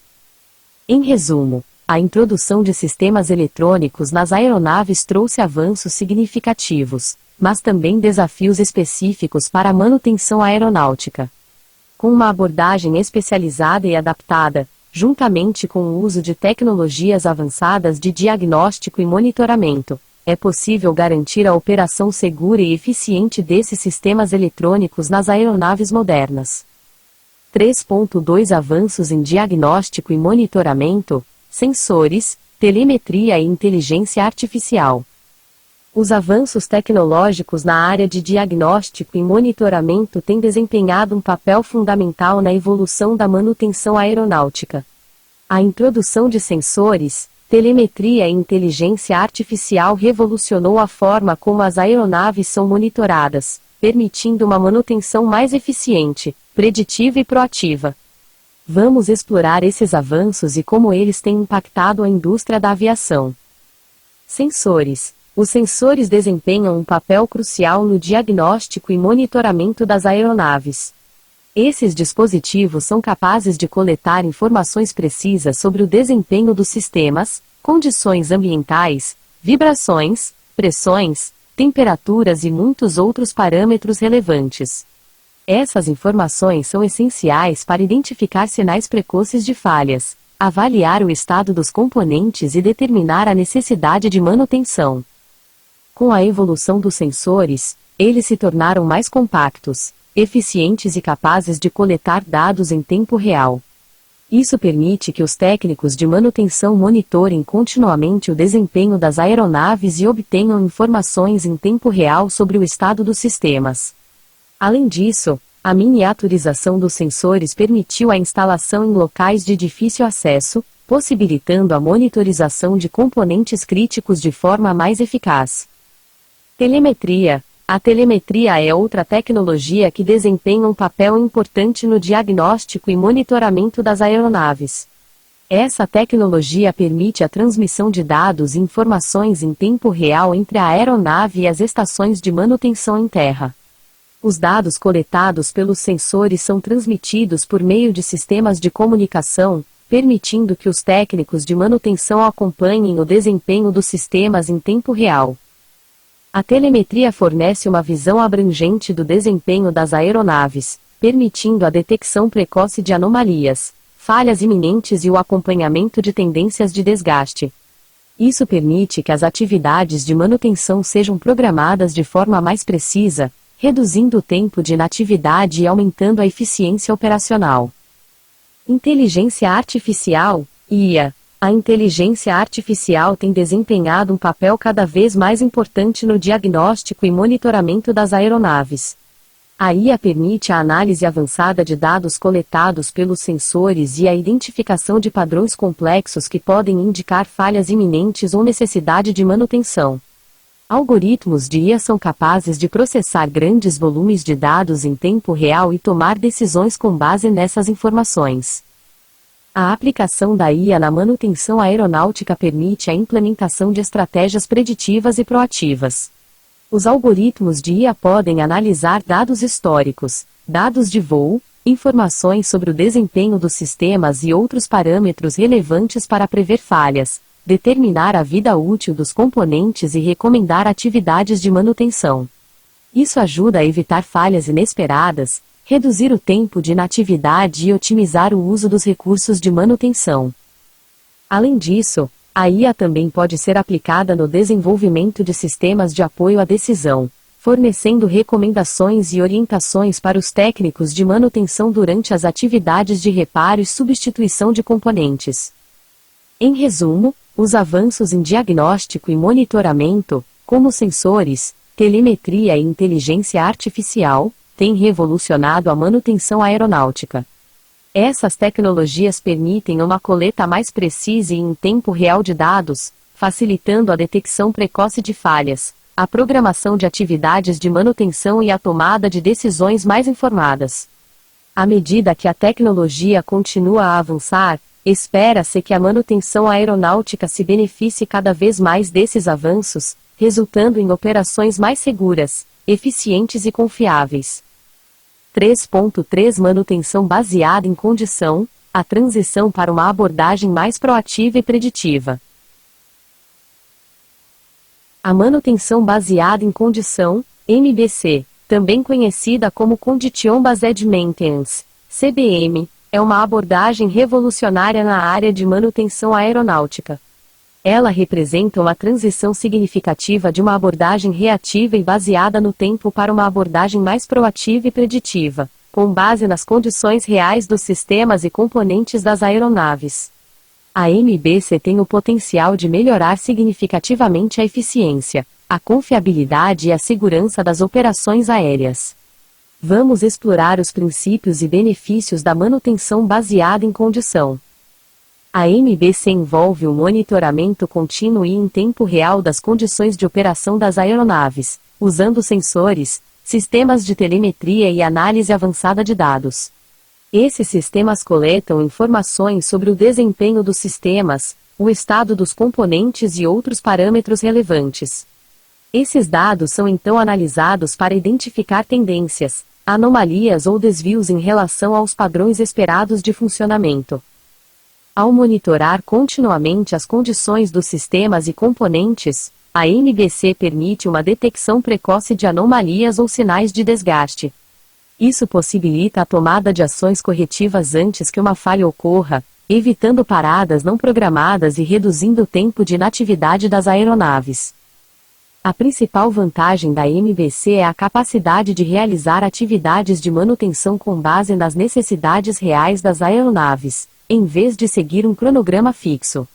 Em resumo, a introdução de sistemas eletrônicos nas aeronaves trouxe avanços significativos, mas também desafios específicos para a manutenção aeronáutica. Com uma abordagem especializada e adaptada, juntamente com o uso de tecnologias avançadas de diagnóstico e monitoramento, é possível garantir a operação segura e eficiente desses sistemas eletrônicos nas aeronaves modernas. 3.2 Avanços em diagnóstico e monitoramento, sensores, telemetria e inteligência artificial. Os avanços tecnológicos na área de diagnóstico e monitoramento têm desempenhado um papel fundamental na evolução da manutenção aeronáutica. A introdução de sensores, telemetria e inteligência artificial revolucionou a forma como as aeronaves são monitoradas, permitindo uma manutenção mais eficiente, preditiva e proativa. Vamos explorar esses avanços e como eles têm impactado a indústria da aviação. Sensores. Os sensores desempenham um papel crucial no diagnóstico e monitoramento das aeronaves. Esses dispositivos são capazes de coletar informações precisas sobre o desempenho dos sistemas, condições ambientais, vibrações, pressões, temperaturas e muitos outros parâmetros relevantes. Essas informações são essenciais para identificar sinais precoces de falhas, avaliar o estado dos componentes e determinar a necessidade de manutenção. Com a evolução dos sensores, eles se tornaram mais compactos, eficientes e capazes de coletar dados em tempo real. Isso permite que os técnicos de manutenção monitorem continuamente o desempenho das aeronaves e obtenham informações em tempo real sobre o estado dos sistemas. Além disso, a miniaturização dos sensores permitiu a instalação em locais de difícil acesso, possibilitando a monitorização de componentes críticos de forma mais eficaz. Telemetria. A telemetria é outra tecnologia que desempenha um papel importante no diagnóstico e monitoramento das aeronaves. Essa tecnologia permite a transmissão de dados e informações em tempo real entre a aeronave e as estações de manutenção em terra. Os dados coletados pelos sensores são transmitidos por meio de sistemas de comunicação, permitindo que os técnicos de manutenção acompanhem o desempenho dos sistemas em tempo real. A telemetria fornece uma visão abrangente do desempenho das aeronaves, permitindo a detecção precoce de anomalias, falhas iminentes e o acompanhamento de tendências de desgaste. Isso permite que as atividades de manutenção sejam programadas de forma mais precisa, reduzindo o tempo de inatividade e aumentando a eficiência operacional. Inteligência Artificial, IA. A inteligência artificial tem desempenhado um papel cada vez mais importante no diagnóstico e monitoramento das aeronaves. A IA permite a análise avançada de dados coletados pelos sensores e a identificação de padrões complexos que podem indicar falhas iminentes ou necessidade de manutenção. Algoritmos de IA são capazes de processar grandes volumes de dados em tempo real e tomar decisões com base nessas informações. A aplicação da IA na manutenção aeronáutica permite a implementação de estratégias preditivas e proativas. Os algoritmos de IA podem analisar dados históricos, dados de voo, informações sobre o desempenho dos sistemas e outros parâmetros relevantes para prever falhas, determinar a vida útil dos componentes e recomendar atividades de manutenção. Isso ajuda a evitar falhas inesperadas, reduzir o tempo de inatividade e otimizar o uso dos recursos de manutenção. Além disso, a IA também pode ser aplicada no desenvolvimento de sistemas de apoio à decisão, fornecendo recomendações e orientações para os técnicos de manutenção durante as atividades de reparo e substituição de componentes. Em resumo, os avanços em diagnóstico e monitoramento, como sensores, telemetria e inteligência artificial, têm revolucionado a manutenção aeronáutica. Essas tecnologias permitem uma coleta mais precisa e em tempo real de dados, facilitando a detecção precoce de falhas, a programação de atividades de manutenção e a tomada de decisões mais informadas. À medida que a tecnologia continua a avançar, espera-se que a manutenção aeronáutica se beneficie cada vez mais desses avanços, resultando em operações mais seguras, eficientes e confiáveis. 3.3 Manutenção baseada em condição, a transição para uma abordagem mais proativa e preditiva. A manutenção baseada em condição, MBC, também conhecida como Condition Based Maintenance, CBM, é uma abordagem revolucionária na área de manutenção aeronáutica. Ela representa uma transição significativa de uma abordagem reativa e baseada no tempo para uma abordagem mais proativa e preditiva, com base nas condições reais dos sistemas e componentes das aeronaves. A MBC tem o potencial de melhorar significativamente a eficiência, a confiabilidade e a segurança das operações aéreas. Vamos explorar os princípios e benefícios da manutenção baseada em condição. A MBC envolve o monitoramento contínuo e em tempo real das condições de operação das aeronaves, usando sensores, sistemas de telemetria e análise avançada de dados. Esses sistemas coletam informações sobre o desempenho dos sistemas, o estado dos componentes e outros parâmetros relevantes. Esses dados são então analisados para identificar tendências, anomalias ou desvios em relação aos padrões esperados de funcionamento. Ao monitorar continuamente as condições dos sistemas e componentes, a MBC permite uma detecção precoce de anomalias ou sinais de desgaste. Isso possibilita a tomada de ações corretivas antes que uma falha ocorra, evitando paradas não programadas e reduzindo o tempo de inatividade das aeronaves. A principal vantagem da MBC é a capacidade de realizar atividades de manutenção com base nas necessidades reais das aeronaves, em vez de seguir um cronograma fixo.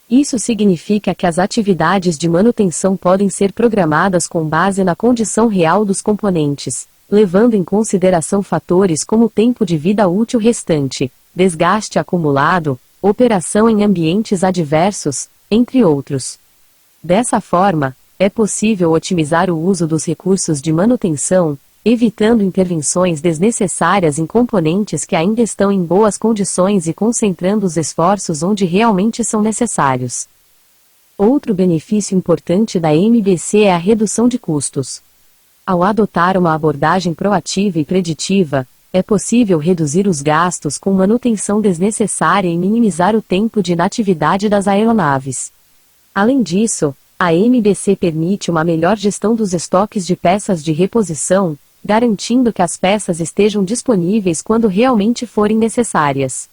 Isso significa que as atividades de manutenção podem ser programadas com base na condição real dos componentes, levando em consideração fatores como tempo de vida útil restante, desgaste acumulado, operação em ambientes adversos, entre outros. Dessa forma, é possível otimizar o uso dos recursos de manutenção, evitando intervenções desnecessárias em componentes que ainda estão em boas condições e concentrando os esforços onde realmente são necessários. Outro benefício importante da MBC é a redução de custos. Ao adotar uma abordagem proativa e preditiva, é possível reduzir os gastos com manutenção desnecessária e minimizar o tempo de inatividade das aeronaves. Além disso, a MBC permite uma melhor gestão dos estoques de peças de reposição, garantindo que as peças estejam disponíveis quando realmente forem necessárias.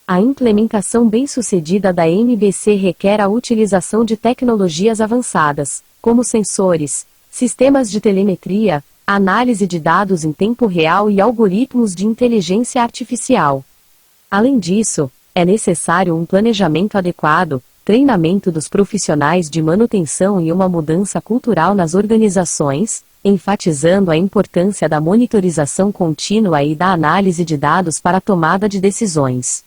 A implementação bem-sucedida da MBC requer a utilização de tecnologias avançadas, como sensores, sistemas de telemetria, análise de dados em tempo real e algoritmos de inteligência artificial. Além disso, é necessário um planejamento adequado, treinamento dos profissionais de manutenção e uma mudança cultural nas organizações, enfatizando a importância da monitorização contínua e da análise de dados para a tomada de decisões.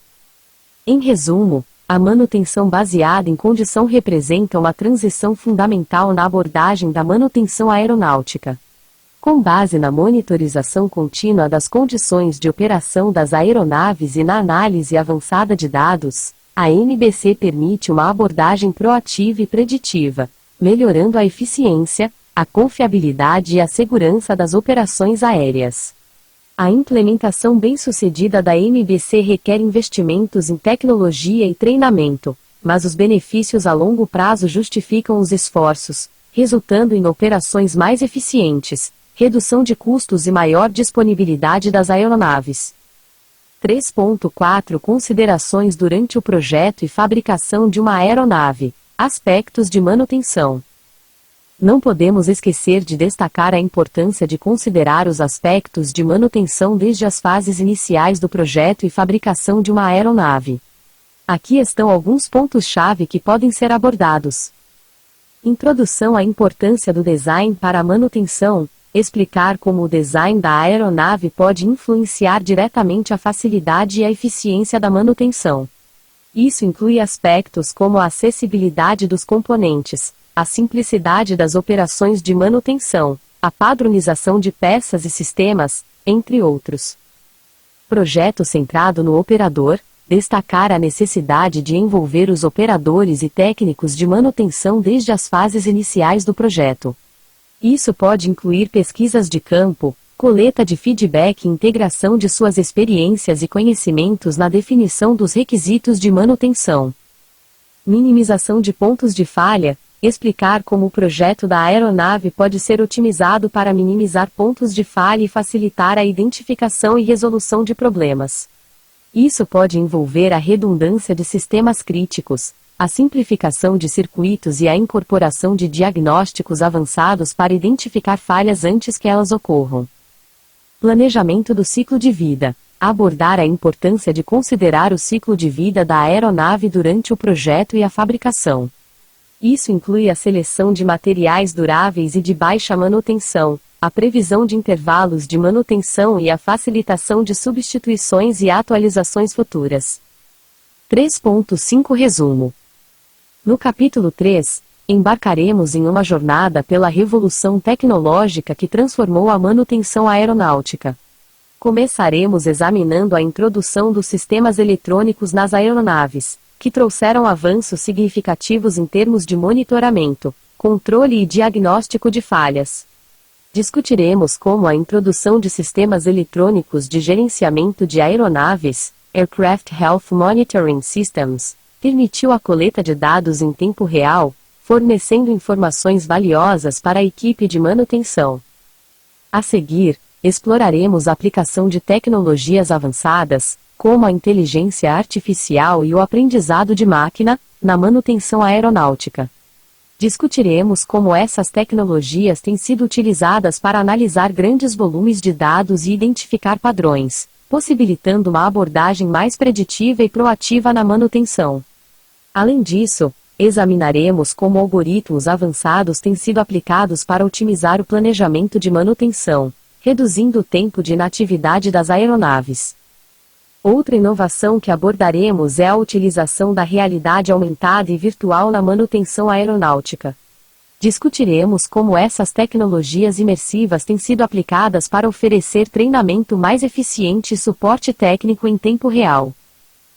Em resumo, a manutenção baseada em condição representa uma transição fundamental na abordagem da manutenção aeronáutica. Com base na monitorização contínua das condições de operação das aeronaves e na análise avançada de dados, a MBC permite uma abordagem proativa e preditiva, melhorando a eficiência, a confiabilidade e a segurança das operações aéreas. A implementação bem-sucedida da MBC requer investimentos em tecnologia e treinamento, mas os benefícios a longo prazo justificam os esforços, resultando em operações mais eficientes, redução de custos e maior disponibilidade das aeronaves. 3.4 Considerações durante o projeto e fabricação de uma aeronave. Aspectos de manutenção. Não podemos esquecer de destacar a importância de considerar os aspectos de manutenção desde as fases iniciais do projeto e fabricação de uma aeronave. Aqui estão alguns pontos-chave que podem ser abordados. Introdução à importância do design para a manutenção. Explicar como o design da aeronave pode influenciar diretamente a facilidade e a eficiência da manutenção. Isso inclui aspectos como a acessibilidade dos componentes, a simplicidade das operações de manutenção, a padronização de peças e sistemas, entre outros. Projeto centrado no operador. Destacar a necessidade de envolver os operadores e técnicos de manutenção desde as fases iniciais do projeto. Isso pode incluir pesquisas de campo, coleta de feedback e integração de suas experiências e conhecimentos na definição dos requisitos de manutenção. Minimização de pontos de falha. Explicar como o projeto da aeronave pode ser otimizado para minimizar pontos de falha e facilitar a identificação e resolução de problemas. Isso pode envolver a redundância de sistemas críticos, a simplificação de circuitos e a incorporação de diagnósticos avançados para identificar falhas antes que elas ocorram. Planejamento do ciclo de vida. Abordar a importância de considerar o ciclo de vida da aeronave durante o projeto e a fabricação. Isso inclui a seleção de materiais duráveis e de baixa manutenção, a previsão de intervalos de manutenção e a facilitação de substituições e atualizações futuras. 3.5 Resumo. No capítulo 3, embarcaremos em uma jornada pela revolução tecnológica que transformou a manutenção aeronáutica. Começaremos examinando a introdução dos sistemas eletrônicos nas aeronaves, que trouxeram avanços significativos em termos de monitoramento, controle e diagnóstico de falhas. Discutiremos como a introdução de sistemas eletrônicos de gerenciamento de aeronaves, Aircraft Health Monitoring Systems, permitiu a coleta de dados em tempo real, fornecendo informações valiosas para a equipe de manutenção. A seguir, exploraremos a aplicação de tecnologias avançadas, como a inteligência artificial e o aprendizado de máquina, na manutenção aeronáutica. Discutiremos como essas tecnologias têm sido utilizadas para analisar grandes volumes de dados e identificar padrões, possibilitando uma abordagem mais preditiva e proativa na manutenção. Além disso, examinaremos como algoritmos avançados têm sido aplicados para otimizar o planejamento de manutenção, reduzindo o tempo de inatividade das aeronaves. Outra inovação que abordaremos é a utilização da realidade aumentada e virtual na manutenção aeronáutica. Discutiremos como essas tecnologias imersivas têm sido aplicadas para oferecer treinamento mais eficiente e suporte técnico em tempo real.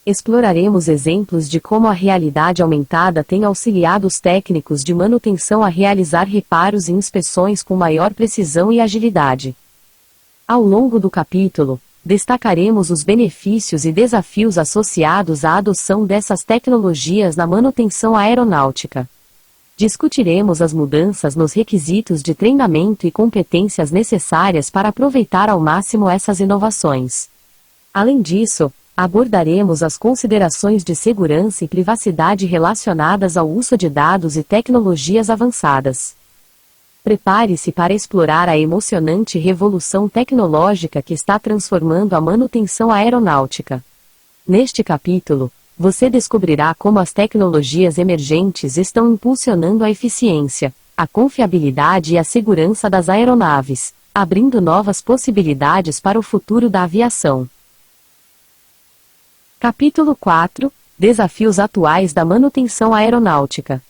Exploraremos exemplos de como a realidade aumentada tem auxiliado os técnicos de manutenção a realizar reparos e inspeções com maior precisão e agilidade. Ao longo do capítulo, destacaremos os benefícios e desafios associados à adoção dessas tecnologias na manutenção aeronáutica. Discutiremos as mudanças nos requisitos de treinamento e competências necessárias para aproveitar ao máximo essas inovações. Além disso, abordaremos as considerações de segurança e privacidade relacionadas ao uso de dados e tecnologias avançadas. Prepare-se para explorar a emocionante revolução tecnológica que está transformando a manutenção aeronáutica. Neste capítulo, você descobrirá como as tecnologias emergentes estão impulsionando a eficiência, a confiabilidade e a segurança das aeronaves, abrindo novas possibilidades para o futuro da aviação. Capítulo 4 – Desafios atuais da manutenção aeronáutica.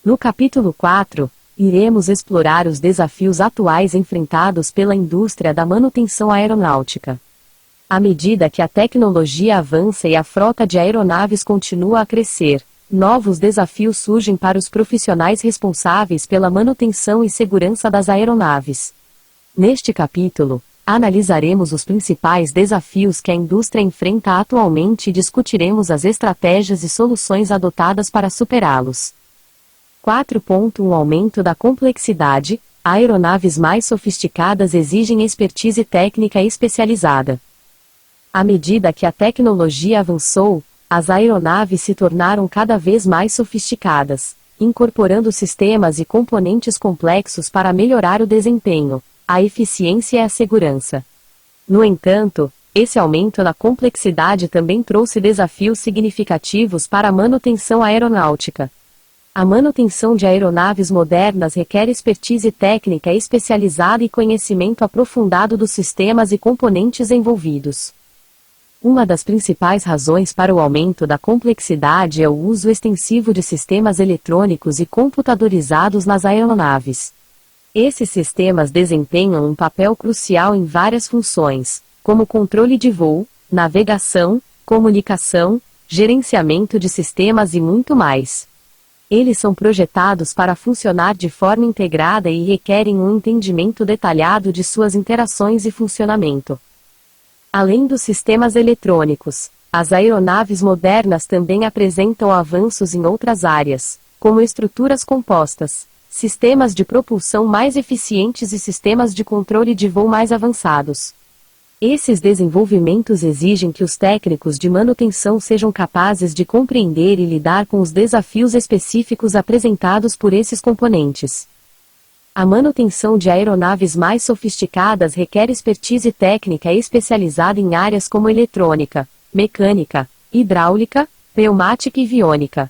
No capítulo 4, iremos explorar os desafios atuais enfrentados pela indústria da manutenção aeronáutica. À medida que a tecnologia avança e a frota de aeronaves continua a crescer, novos desafios surgem para os profissionais responsáveis pela manutenção e segurança das aeronaves. Neste capítulo, analisaremos os principais desafios que a indústria enfrenta atualmente e discutiremos as estratégias e soluções adotadas para superá-los. 4.1 Aumento da complexidade. Aeronaves mais sofisticadas exigem expertise técnica especializada. À medida que a tecnologia avançou, as aeronaves se tornaram cada vez mais sofisticadas, incorporando sistemas e componentes complexos para melhorar o desempenho, a eficiência e a segurança. No entanto, esse aumento na complexidade também trouxe desafios significativos para a manutenção aeronáutica. A manutenção de aeronaves modernas requer expertise técnica especializada e conhecimento aprofundado dos sistemas e componentes envolvidos. Uma das principais razões para o aumento da complexidade é o uso extensivo de sistemas eletrônicos e computadorizados nas aeronaves. Esses sistemas desempenham um papel crucial em várias funções, como controle de voo, navegação, comunicação, gerenciamento de sistemas e muito mais. Eles são projetados para funcionar de forma integrada e requerem um entendimento detalhado de suas interações e funcionamento. Além dos sistemas eletrônicos, as aeronaves modernas também apresentam avanços em outras áreas, como estruturas compostas, sistemas de propulsão mais eficientes e sistemas de controle de voo mais avançados. Esses desenvolvimentos exigem que os técnicos de manutenção sejam capazes de compreender e lidar com os desafios específicos apresentados por esses componentes. A manutenção de aeronaves mais sofisticadas requer expertise técnica especializada em áreas como eletrônica, mecânica, hidráulica, pneumática e aviônica.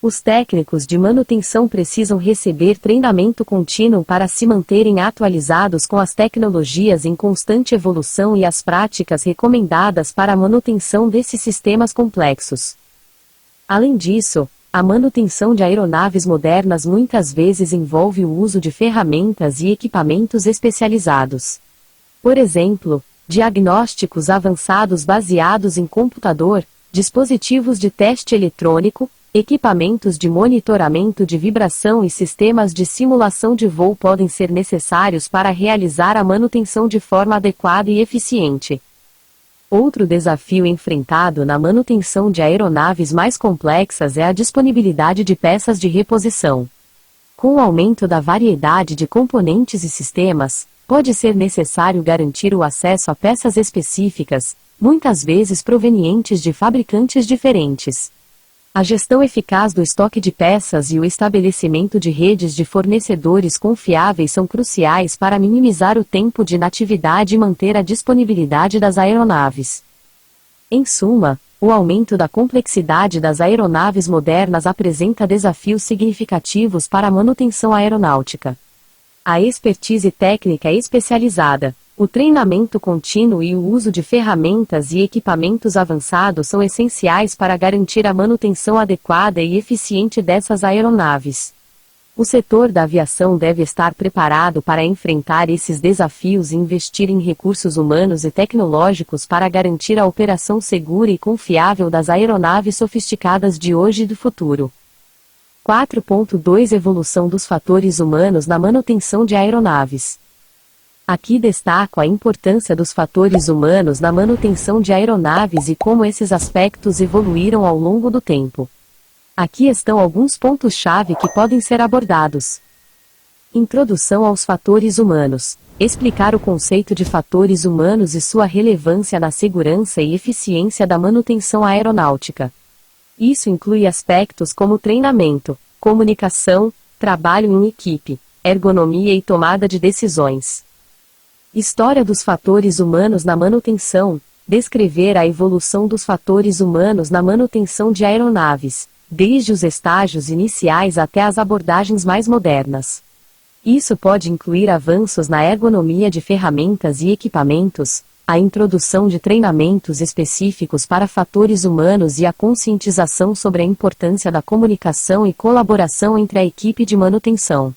Os técnicos de manutenção precisam receber treinamento contínuo para se manterem atualizados com as tecnologias em constante evolução e as práticas recomendadas para a manutenção desses sistemas complexos. Além disso, a manutenção de aeronaves modernas muitas vezes envolve o uso de ferramentas e equipamentos especializados. Por exemplo, diagnósticos avançados baseados em computador, dispositivos de teste eletrônico, equipamentos de monitoramento de vibração e sistemas de simulação de voo podem ser necessários para realizar a manutenção de forma adequada e eficiente. Outro desafio enfrentado na manutenção de aeronaves mais complexas é a disponibilidade de peças de reposição. Com o aumento da variedade de componentes e sistemas, pode ser necessário garantir o acesso a peças específicas, muitas vezes provenientes de fabricantes diferentes. A gestão eficaz do estoque de peças e o estabelecimento de redes de fornecedores confiáveis são cruciais para minimizar o tempo de inatividade e manter a disponibilidade das aeronaves. Em suma, o aumento da complexidade das aeronaves modernas apresenta desafios significativos para a manutenção aeronáutica. A expertise técnica especializada, o treinamento contínuo e o uso de ferramentas e equipamentos avançados são essenciais para garantir a manutenção adequada e eficiente dessas aeronaves. O setor da aviação deve estar preparado para enfrentar esses desafios e investir em recursos humanos e tecnológicos para garantir a operação segura e confiável das aeronaves sofisticadas de hoje e do futuro. 4.2 Evolução dos fatores humanos na manutenção de aeronaves. Aqui destaco a importância dos fatores humanos na manutenção de aeronaves e como esses aspectos evoluíram ao longo do tempo. Aqui estão alguns pontos-chave que podem ser abordados. Introdução aos fatores humanos. Explicar o conceito de fatores humanos e sua relevância na segurança e eficiência da manutenção aeronáutica. Isso inclui aspectos como treinamento, comunicação, trabalho em equipe, ergonomia e tomada de decisões. História dos fatores humanos na manutenção. Descrever a evolução dos fatores humanos na manutenção de aeronaves, desde os estágios iniciais até as abordagens mais modernas. Isso pode incluir avanços na ergonomia de ferramentas e equipamentos, a introdução de treinamentos específicos para fatores humanos e a conscientização sobre a importância da comunicação e colaboração entre a equipe de manutenção.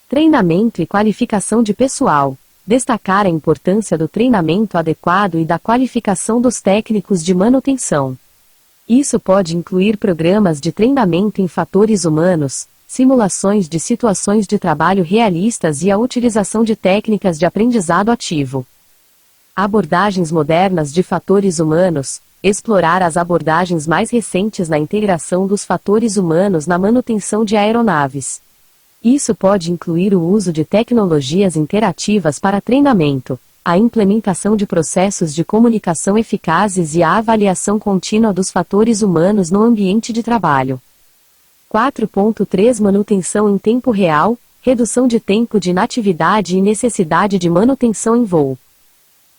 Treinamento e qualificação de pessoal. Destacar a importância do treinamento adequado e da qualificação dos técnicos de manutenção. Isso pode incluir programas de treinamento em fatores humanos, simulações de situações de trabalho realistas e a utilização de técnicas de aprendizado ativo. Abordagens modernas de fatores humanos. Explorar as abordagens mais recentes na integração dos fatores humanos na manutenção de aeronaves. Isso pode incluir o uso de tecnologias interativas para treinamento, a implementação de processos de comunicação eficazes e a avaliação contínua dos fatores humanos no ambiente de trabalho. 4.3 Manutenção em tempo real, redução de tempo de inatividade e necessidade de manutenção em voo.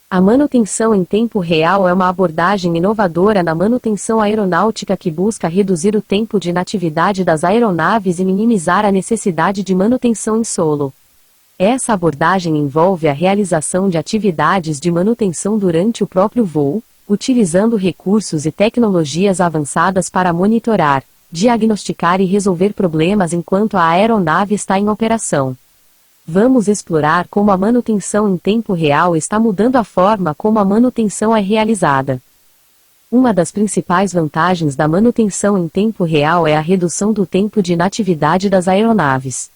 A manutenção em tempo real é uma abordagem inovadora na manutenção aeronáutica que busca reduzir o tempo de inatividade das aeronaves e minimizar a necessidade de manutenção em solo. Essa abordagem envolve a realização de atividades de manutenção durante o próprio voo, utilizando recursos e tecnologias avançadas para monitorar, diagnosticar e resolver problemas enquanto a aeronave está em operação. Vamos explorar como a manutenção em tempo real está mudando a forma como a manutenção é realizada. Uma das principais vantagens da manutenção em tempo real é a redução do tempo de inatividade das aeronaves.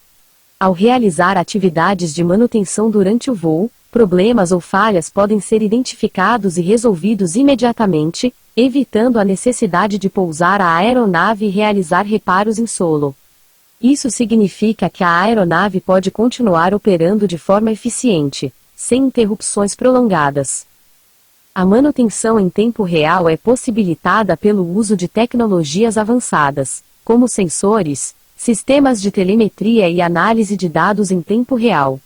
Ao realizar atividades de manutenção durante o voo, problemas ou falhas podem ser identificados e resolvidos imediatamente, evitando a necessidade de pousar a aeronave e realizar reparos em solo. Isso significa que a aeronave pode continuar operando de forma eficiente, sem interrupções prolongadas. A manutenção em tempo real é possibilitada pelo uso de tecnologias avançadas, como sensores, sistemas de telemetria e análise de dados em tempo real.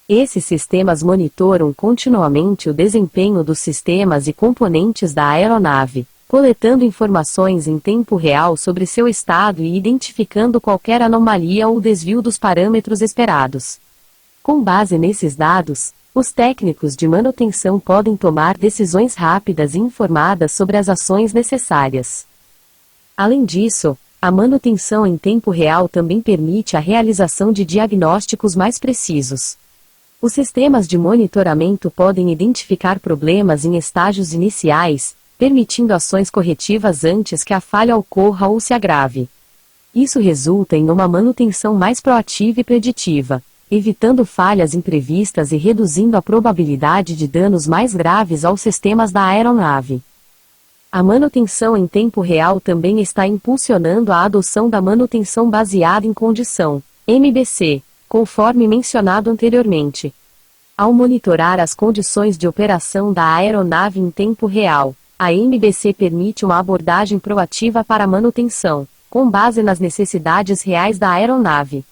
Esses sistemas monitoram continuamente o desempenho dos sistemas e componentes da aeronave, coletando informações em tempo real sobre seu estado e identificando qualquer anomalia ou desvio dos parâmetros esperados. Com base nesses dados, os técnicos de manutenção podem tomar decisões rápidas e informadas sobre as ações necessárias. Além disso, a manutenção em tempo real também permite a realização de diagnósticos mais precisos. Os sistemas de monitoramento podem identificar problemas em estágios iniciais, permitindo ações corretivas antes que a falha ocorra ou se agrave. Isso resulta em uma manutenção mais proativa e preditiva, evitando falhas imprevistas e reduzindo a probabilidade de danos mais graves aos sistemas da aeronave. A manutenção em tempo real também está impulsionando a adoção da manutenção baseada em condição, MBC, conforme mencionado anteriormente. Ao monitorar as condições de operação da aeronave em tempo real, a MBC permite uma abordagem proativa para a manutenção, com base nas necessidades reais da aeronave.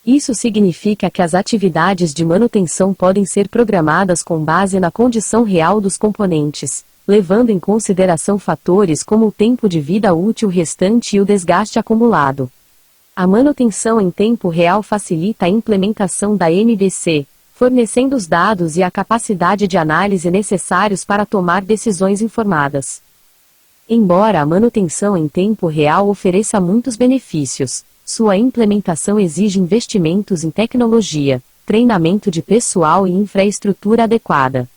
Isso significa que as atividades de manutenção podem ser programadas com base na condição real dos componentes, levando em consideração fatores como o tempo de vida útil restante e o desgaste acumulado. A manutenção em tempo real facilita a implementação da MBC, fornecendo os dados e a capacidade de análise necessários para tomar decisões informadas. Embora a manutenção em tempo real ofereça muitos benefícios, sua implementação exige investimentos em tecnologia, treinamento de pessoal e infraestrutura adequada.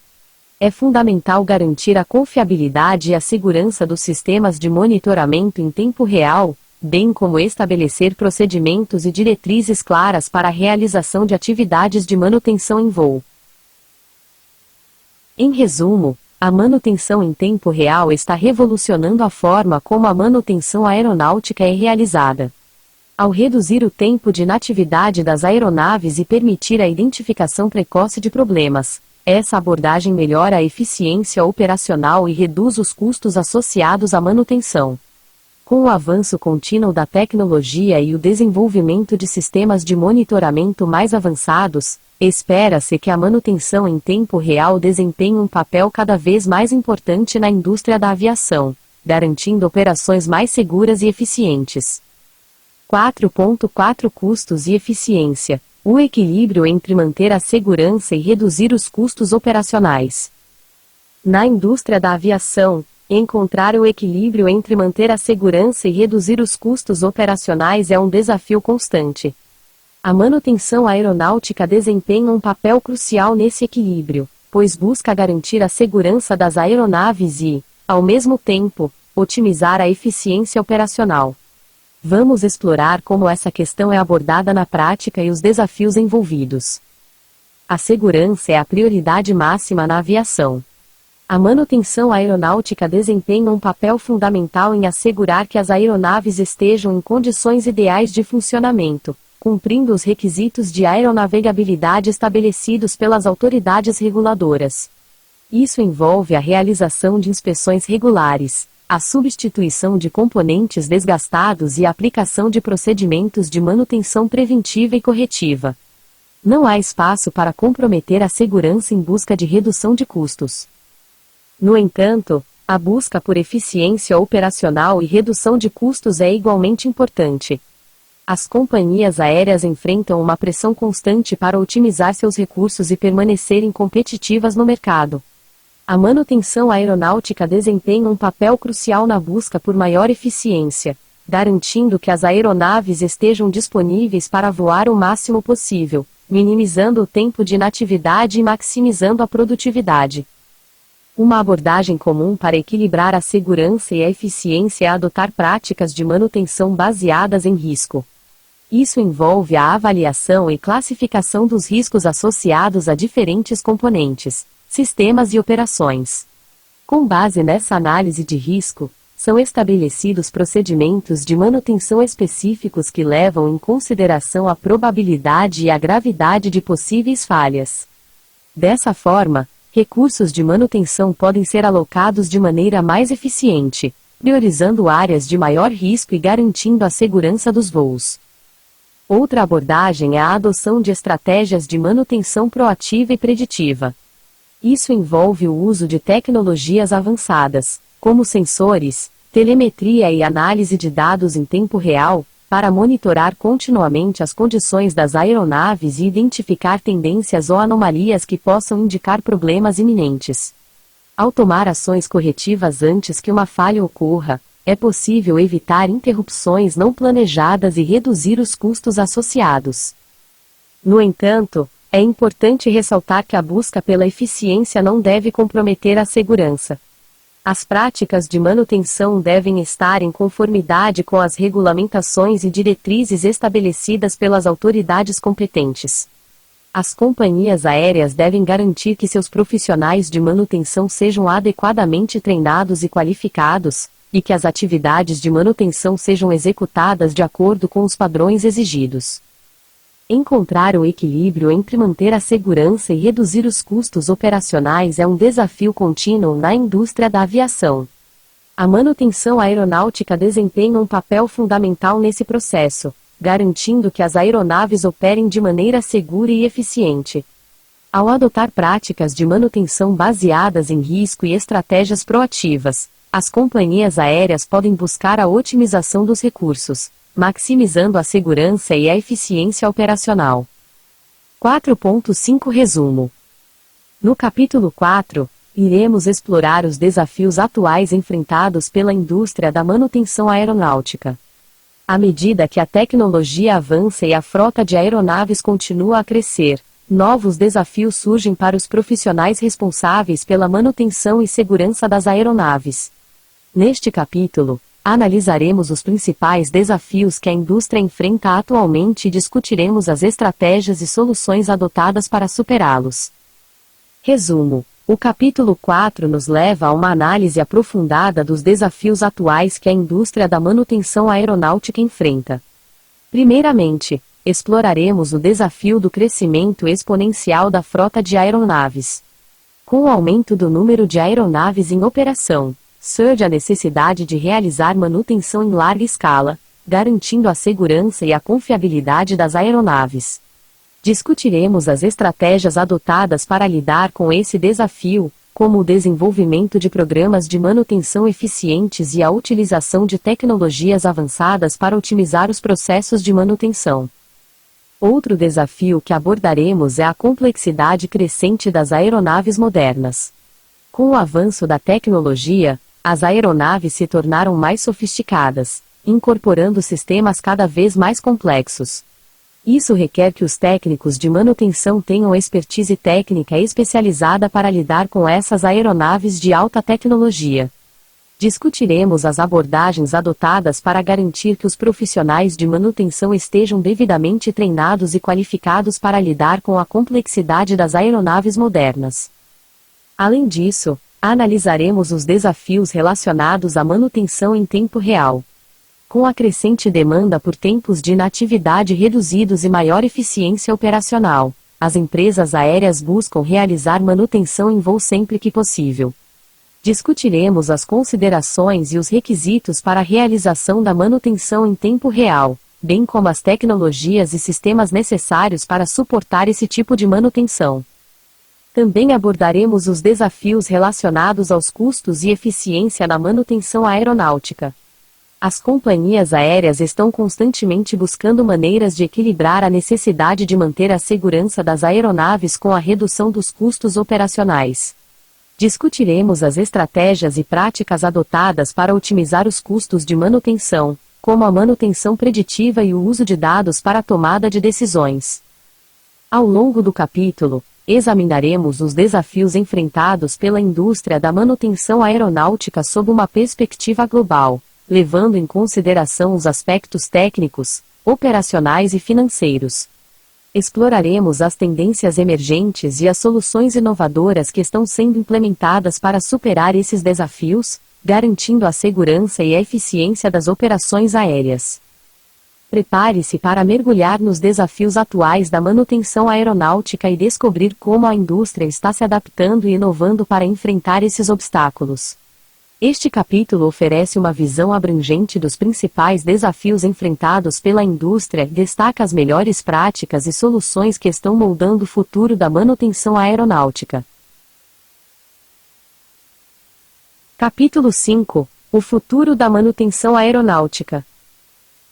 É fundamental garantir a confiabilidade e a segurança dos sistemas de monitoramento em tempo real, bem como estabelecer procedimentos e diretrizes claras para a realização de atividades de manutenção em voo. Em resumo, A manutenção em tempo real está revolucionando a forma como a manutenção aeronáutica é realizada. Ao reduzir o tempo de inatividade das aeronaves e permitir a identificação precoce de problemas, essa abordagem melhora a eficiência operacional e reduz os custos associados à manutenção. Com o avanço contínuo da tecnologia e o desenvolvimento de sistemas de monitoramento mais avançados, espera-se que a manutenção em tempo real desempenhe um papel cada vez mais importante na indústria da aviação, garantindo operações mais seguras e eficientes. 4.4 Custos e eficiência. O equilíbrio entre manter a segurança e reduzir os custos operacionais. Na indústria da aviação, encontrar o equilíbrio entre manter a segurança e reduzir os custos operacionais é um desafio constante. A manutenção aeronáutica desempenha um papel crucial nesse equilíbrio, pois busca garantir a segurança das aeronaves e, ao mesmo tempo, otimizar a eficiência operacional. Vamos explorar como essa questão é abordada na prática e os desafios envolvidos. A segurança é a prioridade máxima na aviação. A manutenção aeronáutica desempenha um papel fundamental em assegurar que as aeronaves estejam em condições ideais de funcionamento, cumprindo os requisitos de aeronavegabilidade estabelecidos pelas autoridades reguladoras. Isso envolve a realização de inspeções regulares, a substituição de componentes desgastados e a aplicação de procedimentos de manutenção preventiva e corretiva. Não há espaço para comprometer a segurança em busca de redução de custos. No entanto, a busca por eficiência operacional e redução de custos é igualmente importante. As companhias aéreas enfrentam uma pressão constante para otimizar seus recursos e permanecerem competitivas no mercado. A manutenção aeronáutica desempenha um papel crucial na busca por maior eficiência, garantindo que as aeronaves estejam disponíveis para voar o máximo possível, minimizando o tempo de inatividade e maximizando a produtividade. Uma abordagem comum para equilibrar a segurança e a eficiência é adotar práticas de manutenção baseadas em risco. Isso envolve a avaliação e classificação dos riscos associados a diferentes componentes, sistemas e operações. Com base nessa análise de risco, são estabelecidos procedimentos de manutenção específicos que levam em consideração a probabilidade e a gravidade de possíveis falhas. Dessa forma, recursos de manutenção podem ser alocados de maneira mais eficiente, priorizando áreas de maior risco e garantindo a segurança dos voos. Outra abordagem é a adoção de estratégias de manutenção proativa e preditiva. Isso envolve o uso de tecnologias avançadas, como sensores, telemetria e análise de dados em tempo real, para monitorar continuamente as condições das aeronaves e identificar tendências ou anomalias que possam indicar problemas iminentes. Ao tomar ações corretivas antes que uma falha ocorra, é possível evitar interrupções não planejadas e reduzir os custos associados. No entanto, é importante ressaltar que a busca pela eficiência não deve comprometer a segurança. As práticas de manutenção devem estar em conformidade com as regulamentações e diretrizes estabelecidas pelas autoridades competentes. As companhias aéreas devem garantir que seus profissionais de manutenção sejam adequadamente treinados e qualificados, e que as atividades de manutenção sejam executadas de acordo com os padrões exigidos. Encontrar o equilíbrio entre manter a segurança e reduzir os custos operacionais é um desafio contínuo na indústria da aviação. A manutenção aeronáutica desempenha um papel fundamental nesse processo, garantindo que as aeronaves operem de maneira segura e eficiente. Ao adotar práticas de manutenção baseadas em risco e estratégias proativas, as companhias aéreas podem buscar a otimização dos recursos, maximizando a segurança e a eficiência operacional. 4.5 Resumo. No capítulo 4, iremos explorar os desafios atuais enfrentados pela indústria da manutenção aeronáutica. À medida que a tecnologia avança e a frota de aeronaves continua a crescer, novos desafios surgem para os profissionais responsáveis pela manutenção e segurança das aeronaves. Neste capítulo, analisaremos os principais desafios que a indústria enfrenta atualmente e discutiremos as estratégias e soluções adotadas para superá-los. Resumo: O capítulo 4 nos leva a uma análise aprofundada dos desafios atuais que a indústria da manutenção aeronáutica enfrenta. Primeiramente, exploraremos o desafio do crescimento exponencial da frota de aeronaves. Com o aumento do número de aeronaves em operação, surge a necessidade de realizar manutenção em larga escala, garantindo a segurança e a confiabilidade das aeronaves. Discutiremos as estratégias adotadas para lidar com esse desafio, como o desenvolvimento de programas de manutenção eficientes e a utilização de tecnologias avançadas para otimizar os processos de manutenção. Outro desafio que abordaremos é a complexidade crescente das aeronaves modernas. Com o avanço da tecnologia, as aeronaves se tornaram mais sofisticadas, incorporando sistemas cada vez mais complexos. Isso requer que os técnicos de manutenção tenham expertise técnica especializada para lidar com essas aeronaves de alta tecnologia. Discutiremos as abordagens adotadas para garantir que os profissionais de manutenção estejam devidamente treinados e qualificados para lidar com a complexidade das aeronaves modernas. Além disso, analisaremos os desafios relacionados à manutenção em tempo real. Com a crescente demanda por tempos de inatividade reduzidos e maior eficiência operacional, as empresas aéreas buscam realizar manutenção em voo sempre que possível. Discutiremos as considerações e os requisitos para a realização da manutenção em tempo real, bem como as tecnologias e sistemas necessários para suportar esse tipo de manutenção. Também abordaremos os desafios relacionados aos custos e eficiência na manutenção aeronáutica. As companhias aéreas estão constantemente buscando maneiras de equilibrar a necessidade de manter a segurança das aeronaves com a redução dos custos operacionais. Discutiremos as estratégias e práticas adotadas para otimizar os custos de manutenção, como a manutenção preditiva e o uso de dados para a tomada de decisões. Ao longo do capítulo, examinaremos os desafios enfrentados pela indústria da manutenção aeronáutica sob uma perspectiva global, levando em consideração os aspectos técnicos, operacionais e financeiros. Exploraremos as tendências emergentes e as soluções inovadoras que estão sendo implementadas para superar esses desafios, garantindo a segurança e a eficiência das operações aéreas. Prepare-se para mergulhar nos desafios atuais da manutenção aeronáutica e descobrir como a indústria está se adaptando e inovando para enfrentar esses obstáculos. Este capítulo oferece uma visão abrangente dos principais desafios enfrentados pela indústria e destaca as melhores práticas e soluções que estão moldando o futuro da manutenção aeronáutica. Capítulo 5 – O futuro da manutenção aeronáutica.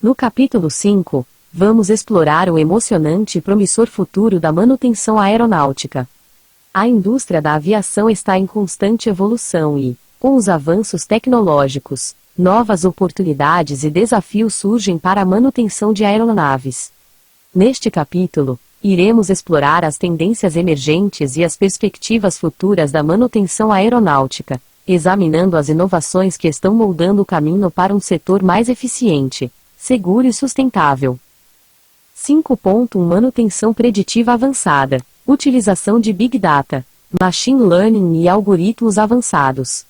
No capítulo 5, vamos explorar o emocionante e promissor futuro da manutenção aeronáutica. A indústria da aviação está em constante evolução e, com os avanços tecnológicos, novas oportunidades e desafios surgem para a manutenção de aeronaves. Neste capítulo, iremos explorar as tendências emergentes e as perspectivas futuras da manutenção aeronáutica, examinando as inovações que estão moldando o caminho para um setor mais eficiente, seguro e sustentável. 5.1 Manutenção preditiva avançada, utilização de Big Data, Machine Learning e algoritmos avançados.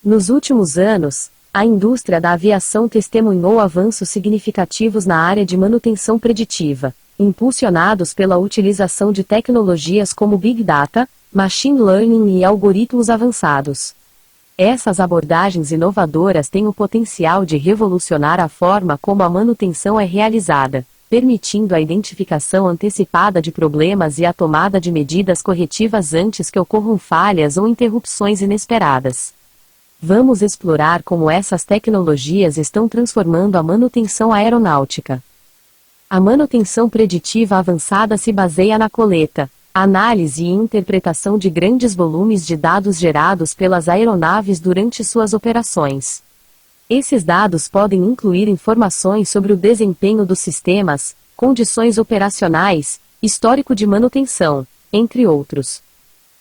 Nos últimos anos, a indústria da aviação testemunhou avanços significativos na área de manutenção preditiva, impulsionados pela utilização de tecnologias como Big Data, Machine Learning e algoritmos avançados. Essas abordagens inovadoras têm o potencial de revolucionar a forma como a manutenção é realizada, permitindo a identificação antecipada de problemas e a tomada de medidas corretivas antes que ocorram falhas ou interrupções inesperadas. Vamos explorar como essas tecnologias estão transformando a manutenção aeronáutica. A manutenção preditiva avançada se baseia na coleta, análise e interpretação de grandes volumes de dados gerados pelas aeronaves durante suas operações. Esses dados podem incluir informações sobre o desempenho dos sistemas, condições operacionais, histórico de manutenção, entre outros.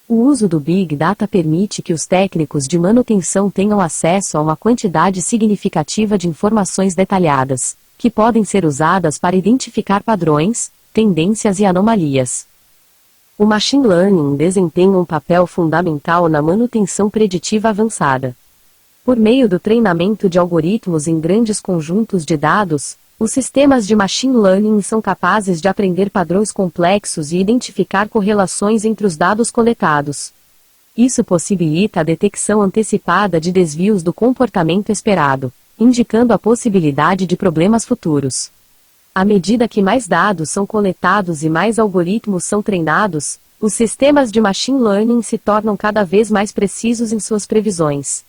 O uso do Big Data permite que os técnicos de manutenção tenham acesso a uma quantidade significativa de informações detalhadas, que podem ser usadas para identificar padrões, tendências e anomalias. O Machine Learning desempenha um papel fundamental na manutenção preditiva avançada. Por meio do treinamento de algoritmos em grandes conjuntos de dados, os sistemas de Machine Learning são capazes de aprender padrões complexos e identificar correlações entre os dados coletados. Isso possibilita a detecção antecipada de desvios do comportamento esperado, indicando a possibilidade de problemas futuros. À medida que mais dados são coletados e mais algoritmos são treinados, os sistemas de Machine Learning se tornam cada vez mais precisos em suas previsões.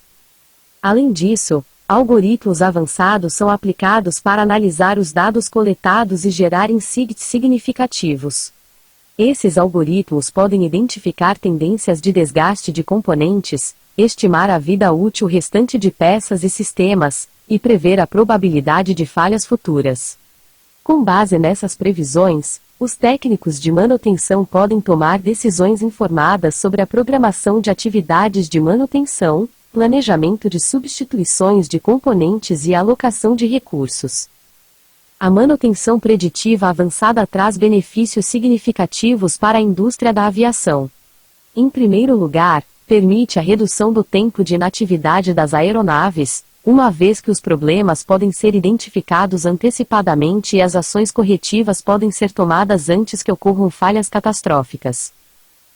Além disso, algoritmos avançados são aplicados para analisar os dados coletados e gerar insights significativos. Esses algoritmos podem identificar tendências de desgaste de componentes, estimar a vida útil restante de peças e sistemas, e prever a probabilidade de falhas futuras. Com base nessas previsões, os técnicos de manutenção podem tomar decisões informadas sobre a programação de atividades de manutenção, planejamento de substituições de componentes e alocação de recursos. A manutenção preditiva avançada traz benefícios significativos para a indústria da aviação. Em primeiro lugar, permite a redução do tempo de inatividade das aeronaves, uma vez que os problemas podem ser identificados antecipadamente e as ações corretivas podem ser tomadas antes que ocorram falhas catastróficas.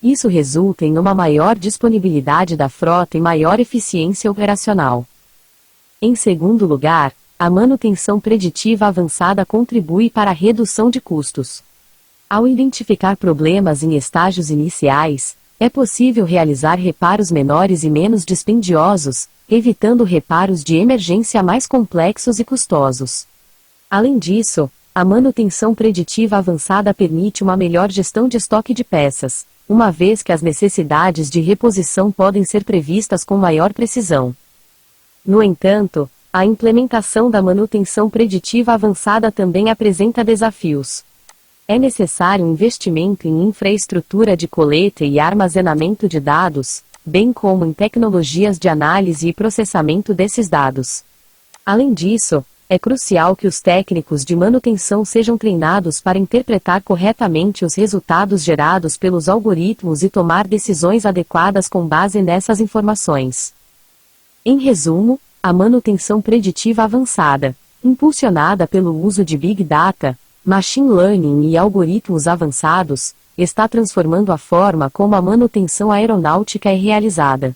Isso resulta em uma maior disponibilidade da frota e maior eficiência operacional. Em segundo lugar, a manutenção preditiva avançada contribui para a redução de custos. Ao identificar problemas em estágios iniciais, é possível realizar reparos menores e menos dispendiosos, evitando reparos de emergência mais complexos e custosos. Além disso, a manutenção preditiva avançada permite uma melhor gestão de estoque de peças, uma vez que as necessidades de reposição podem ser previstas com maior precisão. No entanto, a implementação da manutenção preditiva avançada também apresenta desafios. É necessário investimento em infraestrutura de coleta e armazenamento de dados, bem como em tecnologias de análise e processamento desses dados. Além disso, é crucial que os técnicos de manutenção sejam treinados para interpretar corretamente os resultados gerados pelos algoritmos e tomar decisões adequadas com base nessas informações. Em resumo, a manutenção preditiva avançada, impulsionada pelo uso de Big Data, Machine Learning e algoritmos avançados, está transformando a forma como a manutenção aeronáutica é realizada.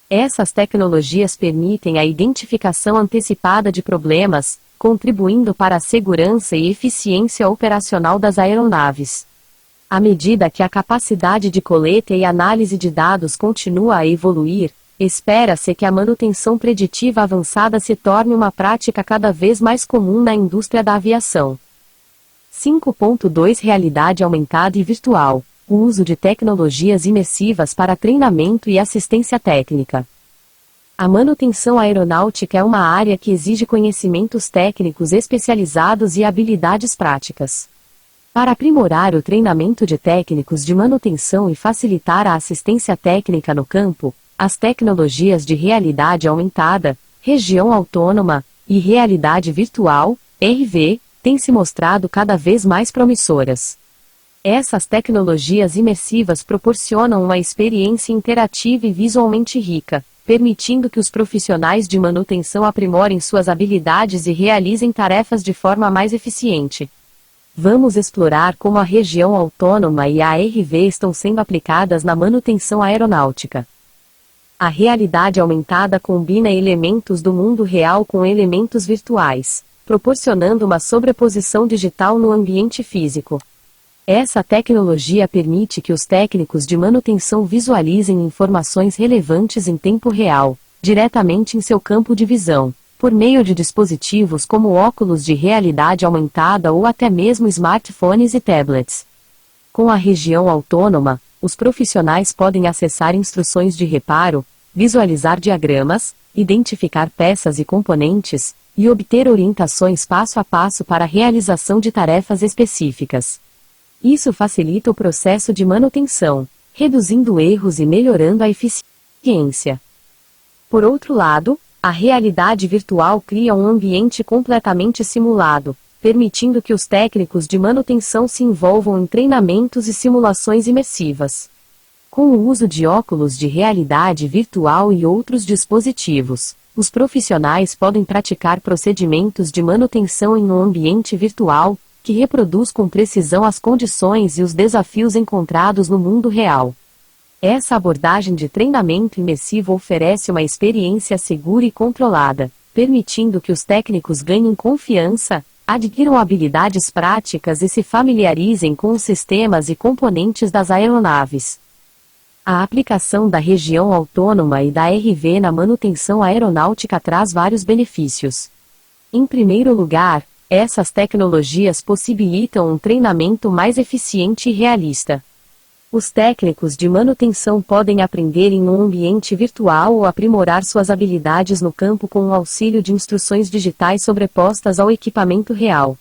Essas tecnologias permitem a identificação antecipada de problemas, contribuindo para a segurança e eficiência operacional das aeronaves. À medida que a capacidade de coleta e análise de dados continua a evoluir, espera-se que a manutenção preditiva avançada se torne uma prática cada vez mais comum na indústria da aviação. 5.2 Realidade aumentada e virtual. O uso de tecnologias imersivas para treinamento e assistência técnica. A manutenção aeronáutica é uma área que exige conhecimentos técnicos especializados e habilidades práticas. Para aprimorar o treinamento de técnicos de manutenção e facilitar a assistência técnica no campo, as tecnologias de realidade aumentada, região autônoma e realidade virtual, RV, têm se mostrado cada vez mais promissoras. Essas tecnologias imersivas proporcionam uma experiência interativa e visualmente rica, permitindo que os profissionais de manutenção aprimorem suas habilidades e realizem tarefas de forma mais eficiente. Vamos explorar como a região autônoma e a RV estão sendo aplicadas na manutenção aeronáutica. A realidade aumentada combina elementos do mundo real com elementos virtuais, proporcionando uma sobreposição digital no ambiente físico. Essa tecnologia permite que os técnicos de manutenção visualizem informações relevantes em tempo real, diretamente em seu campo de visão, por meio de dispositivos como óculos de realidade aumentada ou até mesmo smartphones e tablets. Com a região autônoma, os profissionais podem acessar instruções de reparo, visualizar diagramas, identificar peças e componentes, e obter orientações passo a passo para a realização de tarefas específicas. Isso facilita o processo de manutenção, reduzindo erros e melhorando a eficiência. Por outro lado, a realidade virtual cria um ambiente completamente simulado, permitindo que os técnicos de manutenção se envolvam em treinamentos e simulações imersivas. Com o uso de óculos de realidade virtual e outros dispositivos, os profissionais podem praticar procedimentos de manutenção em um ambiente virtual, que reproduz com precisão as condições e os desafios encontrados no mundo real. Essa abordagem de treinamento imersivo oferece uma experiência segura e controlada, permitindo que os técnicos ganhem confiança, adquiram habilidades práticas e se familiarizem com os sistemas e componentes das aeronaves. A aplicação da região autônoma e da RV na manutenção aeronáutica traz vários benefícios. Em primeiro lugar, essas tecnologias possibilitam um treinamento mais eficiente e realista. Os técnicos de manutenção podem aprender em um ambiente virtual ou aprimorar suas habilidades no campo com o auxílio de instruções digitais sobrepostas ao equipamento real.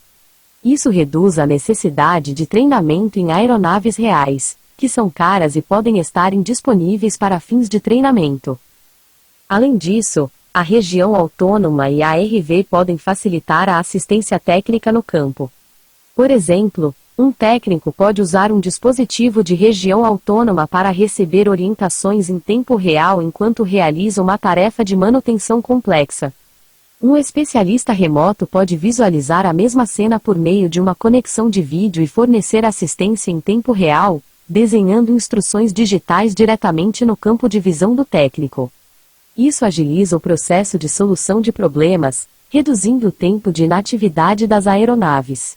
Isso reduz a necessidade de treinamento em aeronaves reais, que são caras e podem estar indisponíveis para fins de treinamento. Além disso, a região autônoma e a RV podem facilitar a assistência técnica no campo. Por exemplo, um técnico pode usar um dispositivo de região autônoma para receber orientações em tempo real enquanto realiza uma tarefa de manutenção complexa. Um especialista remoto pode visualizar a mesma cena por meio de uma conexão de vídeo e fornecer assistência em tempo real, desenhando instruções digitais diretamente no campo de visão do técnico. Isso agiliza o processo de solução de problemas, reduzindo o tempo de inatividade das aeronaves.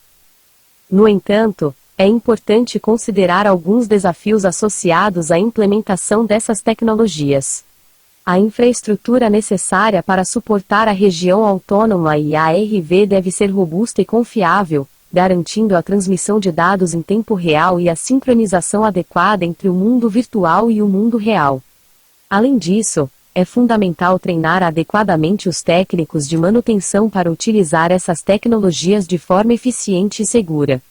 No entanto, é importante considerar alguns desafios associados à implementação dessas tecnologias. A infraestrutura necessária para suportar a região autônoma e a RV deve ser robusta e confiável, garantindo a transmissão de dados em tempo real e a sincronização adequada entre o mundo virtual e o mundo real. Além disso, é fundamental treinar adequadamente os técnicos de manutenção para utilizar essas tecnologias de forma eficiente e segura.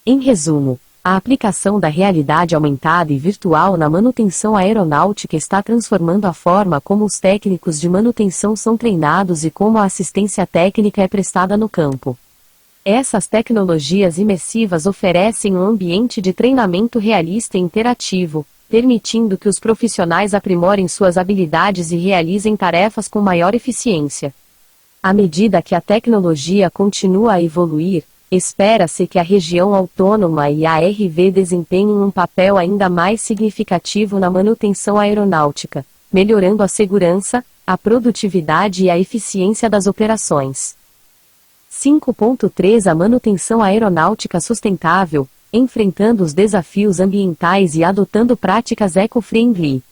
Em resumo, a aplicação da realidade aumentada e virtual na manutenção aeronáutica está transformando a forma como os técnicos de manutenção são treinados e como a assistência técnica é prestada no campo. Essas tecnologias imersivas oferecem um ambiente de treinamento realista e interativo, permitindo que os profissionais aprimorem suas habilidades e realizem tarefas com maior eficiência. À medida que a tecnologia continua a evoluir, espera-se que a região autônoma e a RV desempenhem um papel ainda mais significativo na manutenção aeronáutica, melhorando a segurança, a produtividade e a eficiência das operações. 5.3 A manutenção aeronáutica sustentável, enfrentando os desafios ambientais e adotando práticas eco-friendly.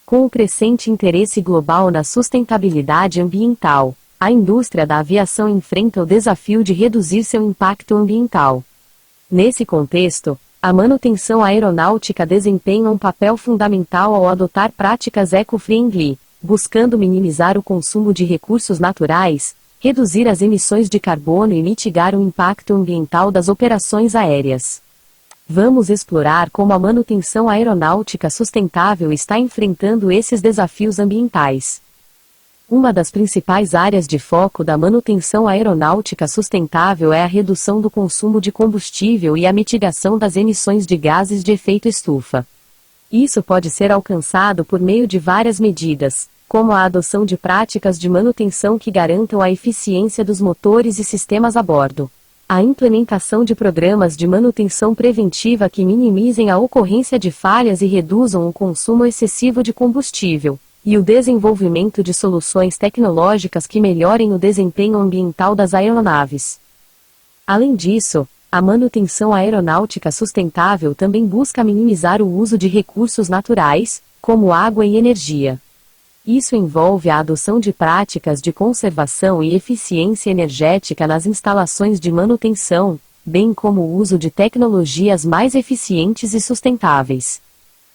Com o crescente interesse global na sustentabilidade ambiental, a indústria da aviação enfrenta o desafio de reduzir seu impacto ambiental. Nesse contexto, a manutenção aeronáutica desempenha um papel fundamental ao adotar práticas eco-friendly, buscando minimizar o consumo de recursos naturais, reduzir as emissões de carbono e mitigar o impacto ambiental das operações aéreas. Vamos explorar como a manutenção aeronáutica sustentável está enfrentando esses desafios ambientais. Uma das principais áreas de foco da manutenção aeronáutica sustentável é a redução do consumo de combustível e a mitigação das emissões de gases de efeito estufa. Isso pode ser alcançado por meio de várias medidas, como a adoção de práticas de manutenção que garantam a eficiência dos motores e sistemas a bordo, a implementação de programas de manutenção preventiva que minimizem a ocorrência de falhas e reduzam o consumo excessivo de combustível, e o desenvolvimento de soluções tecnológicas que melhorem o desempenho ambiental das aeronaves. Além disso, a manutenção aeronáutica sustentável também busca minimizar o uso de recursos naturais, como água e energia. Isso envolve a adoção de práticas de conservação e eficiência energética nas instalações de manutenção, bem como o uso de tecnologias mais eficientes e sustentáveis.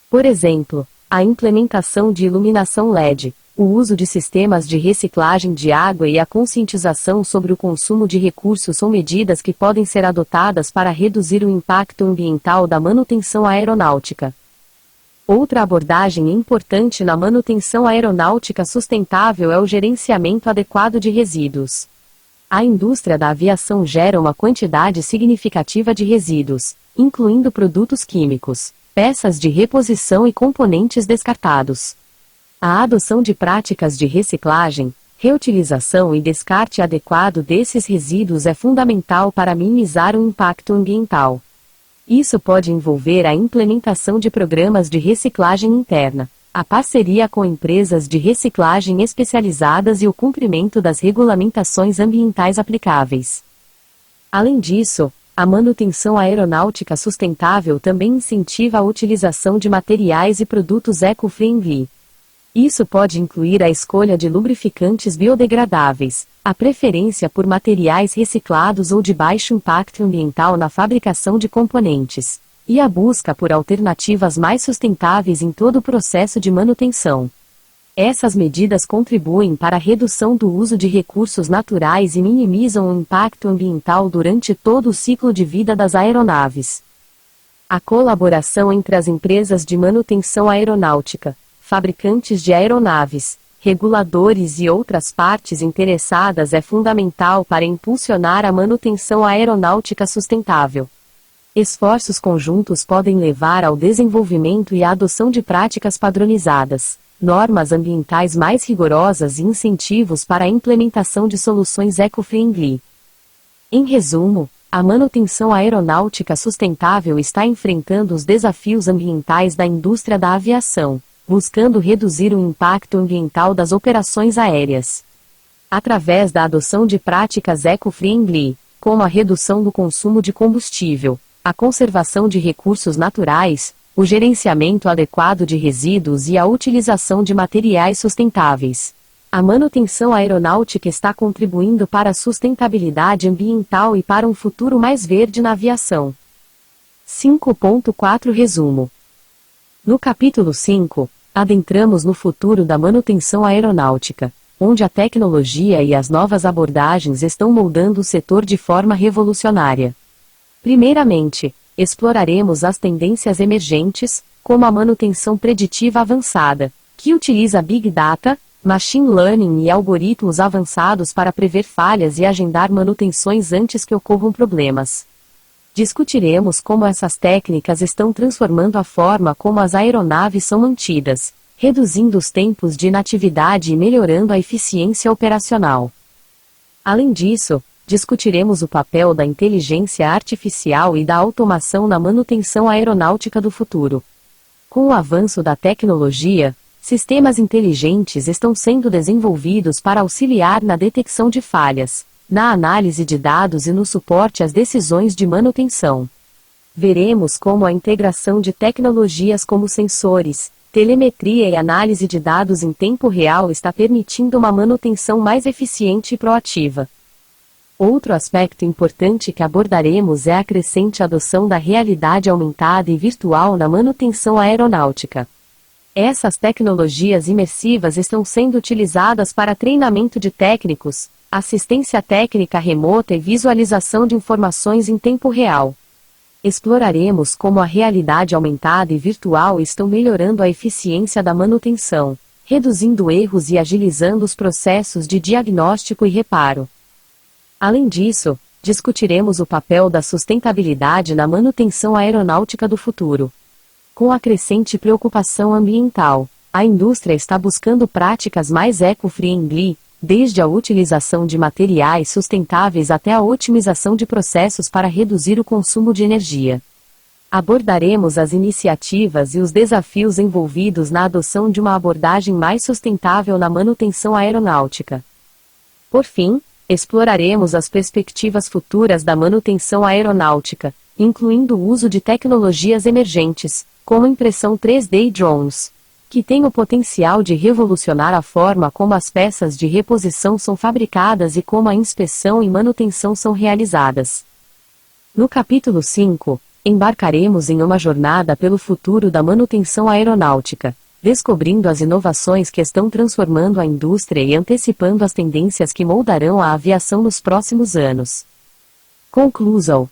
Por exemplo, a implementação de iluminação LED, o uso de sistemas de reciclagem de água e a conscientização sobre o consumo de recursos são medidas que podem ser adotadas para reduzir o impacto ambiental da manutenção aeronáutica. Outra abordagem importante na manutenção aeronáutica sustentável é o gerenciamento adequado de resíduos. A indústria da aviação gera uma quantidade significativa de resíduos, incluindo produtos químicos, peças de reposição e componentes descartados. A adoção de práticas de reciclagem, reutilização e descarte adequado desses resíduos é fundamental para minimizar o impacto ambiental. Isso pode envolver a implementação de programas de reciclagem interna, a parceria com empresas de reciclagem especializadas e o cumprimento das regulamentações ambientais aplicáveis. Além disso, a manutenção aeronáutica sustentável também incentiva a utilização de materiais e produtos eco-friendly. Isso pode incluir a escolha de lubrificantes biodegradáveis, a preferência por materiais reciclados ou de baixo impacto ambiental na fabricação de componentes, e a busca por alternativas mais sustentáveis em todo o processo de manutenção. Essas medidas contribuem para a redução do uso de recursos naturais e minimizam o impacto ambiental durante todo o ciclo de vida das aeronaves. A colaboração entre as empresas de manutenção aeronáutica, fabricantes de aeronaves, reguladores e outras partes interessadas é fundamental para impulsionar a manutenção aeronáutica sustentável. Esforços conjuntos podem levar ao desenvolvimento e à adoção de práticas padronizadas, normas ambientais mais rigorosas e incentivos para a implementação de soluções eco-friendly. Em resumo, a manutenção aeronáutica sustentável está enfrentando os desafios ambientais da indústria da aviação, buscando reduzir o impacto ambiental das operações aéreas. Através da adoção de práticas eco-friendly, como a redução do consumo de combustível, a conservação de recursos naturais, o gerenciamento adequado de resíduos e a utilização de materiais sustentáveis. A manutenção aeronáutica está contribuindo para a sustentabilidade ambiental e para um futuro mais verde na aviação. 5.4 Resumo. No capítulo 5, adentramos no futuro da manutenção aeronáutica, onde a tecnologia e as novas abordagens estão moldando o setor de forma revolucionária. Primeiramente, exploraremos as tendências emergentes, como a manutenção preditiva avançada, que utiliza Big Data, Machine Learning e algoritmos avançados para prever falhas e agendar manutenções antes que ocorram problemas. Discutiremos como essas técnicas estão transformando a forma como as aeronaves são mantidas, reduzindo os tempos de inatividade e melhorando a eficiência operacional. Além disso, discutiremos o papel da inteligência artificial e da automação na manutenção aeronáutica do futuro. Com o avanço da tecnologia, sistemas inteligentes estão sendo desenvolvidos para auxiliar na detecção de falhas, na análise de dados e no suporte às decisões de manutenção. Veremos como a integração de tecnologias como sensores, telemetria e análise de dados em tempo real está permitindo uma manutenção mais eficiente e proativa. Outro aspecto importante que abordaremos é a crescente adoção da realidade aumentada e virtual na manutenção aeronáutica. Essas tecnologias imersivas estão sendo utilizadas para treinamento de técnicos, assistência técnica remota e visualização de informações em tempo real. Exploraremos como a realidade aumentada e virtual estão melhorando a eficiência da manutenção, reduzindo erros e agilizando os processos de diagnóstico e reparo. Além disso, discutiremos o papel da sustentabilidade na manutenção aeronáutica do futuro. Com a crescente preocupação ambiental, a indústria está buscando práticas mais eco-friendly, desde a utilização de materiais sustentáveis até a otimização de processos para reduzir o consumo de energia. Abordaremos as iniciativas e os desafios envolvidos na adoção de uma abordagem mais sustentável na manutenção aeronáutica. Por fim, exploraremos as perspectivas futuras da manutenção aeronáutica, incluindo o uso de tecnologias emergentes, como impressão 3D e drones, que têm o potencial de revolucionar a forma como as peças de reposição são fabricadas e como a inspeção e manutenção são realizadas. No capítulo 5, embarcaremos em uma jornada pelo futuro da manutenção aeronáutica, descobrindo as inovações que estão transformando a indústria e antecipando as tendências que moldarão a aviação nos próximos anos. Conclusão.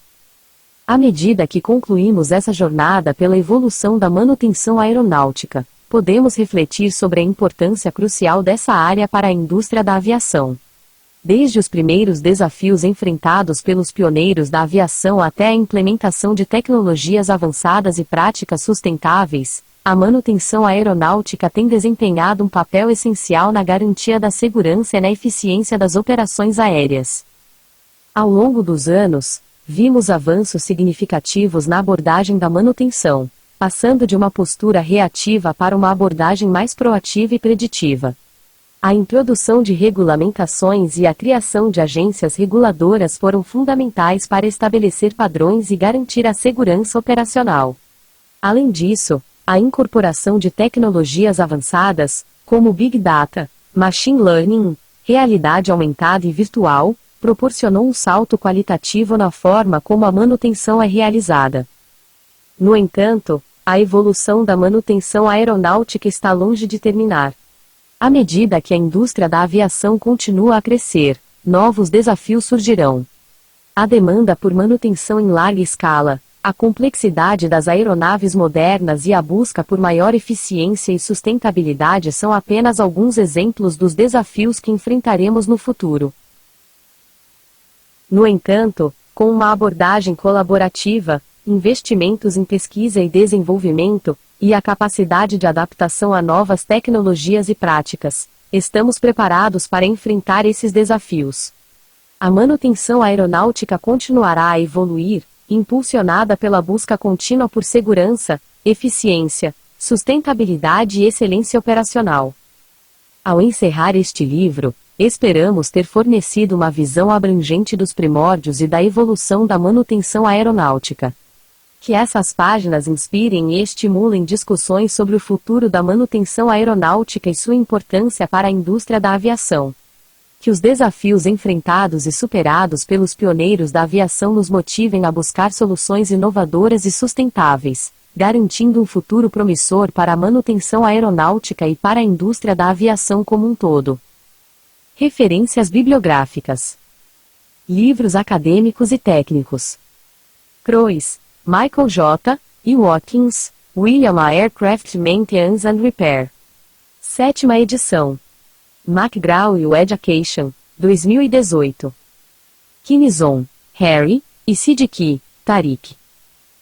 À medida que concluímos essa jornada pela evolução da manutenção aeronáutica, podemos refletir sobre a importância crucial dessa área para a indústria da aviação. Desde os primeiros desafios enfrentados pelos pioneiros da aviação até a implementação de tecnologias avançadas e práticas sustentáveis, a manutenção aeronáutica tem desempenhado um papel essencial na garantia da segurança e na eficiência das operações aéreas. Ao longo dos anos, vimos avanços significativos na abordagem da manutenção, passando de uma postura reativa para uma abordagem mais proativa e preditiva. A introdução de regulamentações e a criação de agências reguladoras foram fundamentais para estabelecer padrões e garantir a segurança operacional. Além disso, a incorporação de tecnologias avançadas, como Big Data, Machine Learning, realidade aumentada e virtual, proporcionou um salto qualitativo na forma como a manutenção é realizada. No entanto, a evolução da manutenção aeronáutica está longe de terminar. À medida que a indústria da aviação continua a crescer, novos desafios surgirão. A demanda por manutenção em larga escala, a complexidade das aeronaves modernas e a busca por maior eficiência e sustentabilidade são apenas alguns exemplos dos desafios que enfrentaremos no futuro. No entanto, com uma abordagem colaborativa, investimentos em pesquisa e desenvolvimento, e a capacidade de adaptação a novas tecnologias e práticas, estamos preparados para enfrentar esses desafios. A manutenção aeronáutica continuará a evoluir, impulsionada pela busca contínua por segurança, eficiência, sustentabilidade e excelência operacional. Ao encerrar este livro, esperamos ter fornecido uma visão abrangente dos primórdios e da evolução da manutenção aeronáutica. Que essas páginas inspirem e estimulem discussões sobre o futuro da manutenção aeronáutica e sua importância para a indústria da aviação. Que os desafios enfrentados e superados pelos pioneiros da aviação nos motivem a buscar soluções inovadoras e sustentáveis, garantindo um futuro promissor para a manutenção aeronáutica e para a indústria da aviação como um todo. Referências bibliográficas. Livros acadêmicos e técnicos. Croix, Michael J. e Watkins, William A. Aircraft Maintenance and Repair. 7ª edição. McGraw Education, 2018. Kinison, Harry, e Siddiqui, Tariq.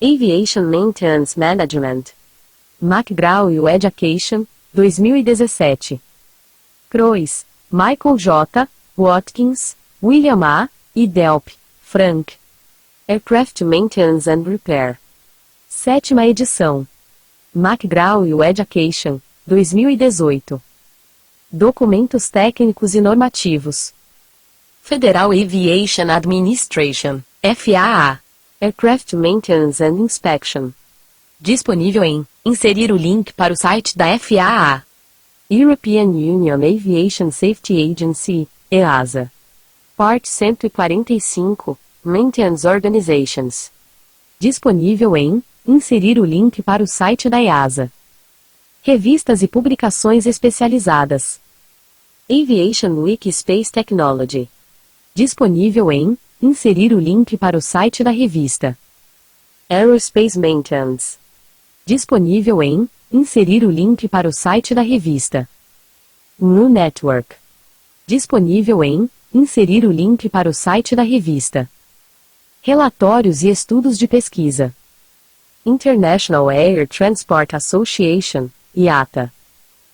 Aviation Maintenance Management. McGraw Education, 2017. Croix, Michael J., Watkins, William A., e Delp, Frank. Aircraft Maintenance and Repair. 7ª edição. McGraw Education, 2018. Documentos técnicos e normativos. Federal Aviation Administration, FAA. Aircraft Maintenance and Inspection. Disponível em inserir o link para o site da FAA. European Union Aviation Safety Agency, EASA. Part 145, Maintenance Organizations. Disponível em inserir o link para o site da EASA. Revistas e publicações especializadas. Aviation Week Space Technology. Disponível em inserir o link para o site da revista. Aerospace Maintenance. Disponível em inserir o link para o site da revista. New Network. Disponível em inserir o link para o site da revista. Relatórios e estudos de pesquisa. International Air Transport Association, IATA.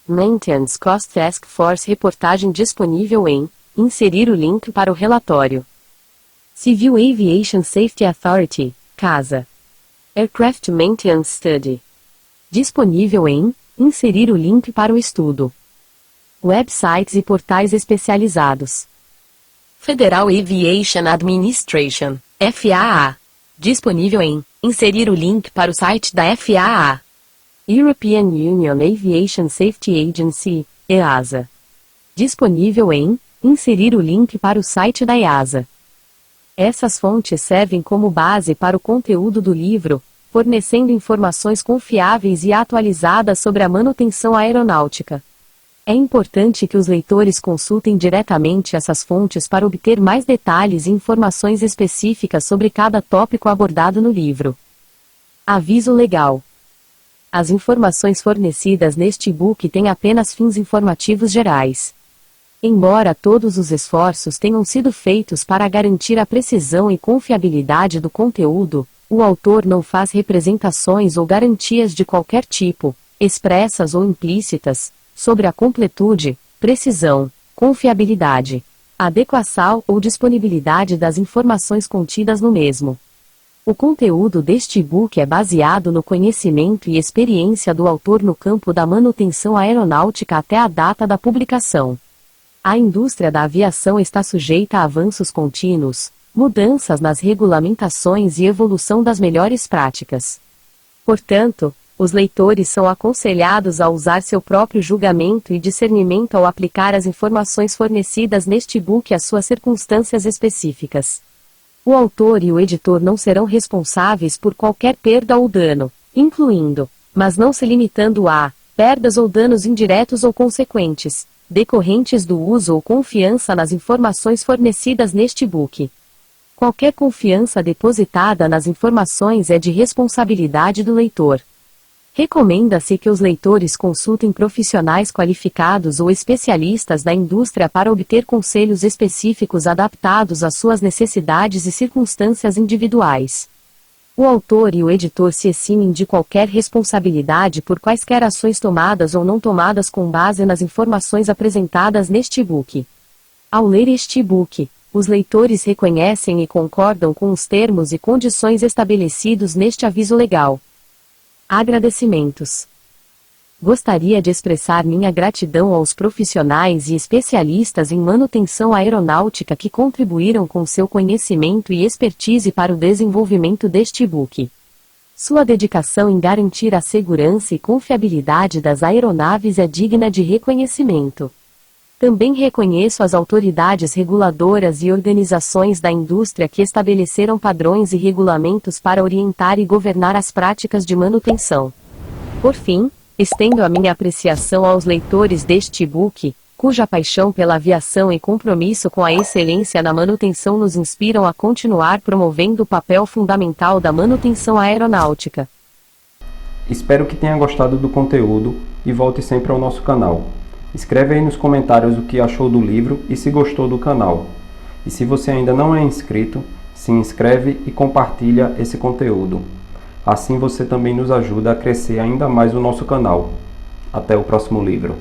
Maintenance Cost Task Force reportagem disponível em inserir o link para o relatório. Civil Aviation Safety Authority, CASA. Aircraft Maintenance Study. Disponível em inserir o link para o estudo. Websites e portais especializados. Federal Aviation Administration, FAA. Disponível em inserir o link para o site da FAA. European Union Aviation Safety Agency, EASA. Disponível em inserir o link para o site da EASA. Essas fontes servem como base para o conteúdo do livro, fornecendo informações confiáveis e atualizadas sobre a manutenção aeronáutica. É importante que os leitores consultem diretamente essas fontes para obter mais detalhes e informações específicas sobre cada tópico abordado no livro. Aviso legal. As informações fornecidas neste e-book têm apenas fins informativos gerais. Embora todos os esforços tenham sido feitos para garantir a precisão e confiabilidade do conteúdo, o autor não faz representações ou garantias de qualquer tipo, expressas ou implícitas, sobre a completude, precisão, confiabilidade, adequação ou disponibilidade das informações contidas no mesmo. O conteúdo deste e-book é baseado no conhecimento e experiência do autor no campo da manutenção aeronáutica até a data da publicação. A indústria da aviação está sujeita a avanços contínuos, mudanças nas regulamentações e evolução das melhores práticas. Portanto, os leitores são aconselhados a usar seu próprio julgamento e discernimento ao aplicar as informações fornecidas neste e-book às suas circunstâncias específicas. O autor e o editor não serão responsáveis por qualquer perda ou dano, incluindo, mas não se limitando a, perdas ou danos indiretos ou consequentes, decorrentes do uso ou confiança nas informações fornecidas neste e-book. Qualquer confiança depositada nas informações é de responsabilidade do leitor. Recomenda-se que os leitores consultem profissionais qualificados ou especialistas da indústria para obter conselhos específicos adaptados às suas necessidades e circunstâncias individuais. O autor e o editor se eximem de qualquer responsabilidade por quaisquer ações tomadas ou não tomadas com base nas informações apresentadas neste e-book. Ao ler este e-book, os leitores reconhecem e concordam com os termos e condições estabelecidos neste aviso legal. Agradecimentos. Gostaria de expressar minha gratidão aos profissionais e especialistas em manutenção aeronáutica que contribuíram com seu conhecimento e expertise para o desenvolvimento deste e-book. Sua dedicação em garantir a segurança e confiabilidade das aeronaves é digna de reconhecimento. Também reconheço as autoridades reguladoras e organizações da indústria que estabeleceram padrões e regulamentos para orientar e governar as práticas de manutenção. Por fim, estendo a minha apreciação aos leitores deste e-book, cuja paixão pela aviação e compromisso com a excelência na manutenção nos inspiram a continuar promovendo o papel fundamental da manutenção aeronáutica. Espero que tenha gostado do conteúdo e volte sempre ao nosso canal. Escreve aí nos comentários o que achou do livro e se gostou do canal. E se você ainda não é inscrito, se inscreve e compartilha esse conteúdo. Assim você também nos ajuda a crescer ainda mais o nosso canal. Até o próximo livro.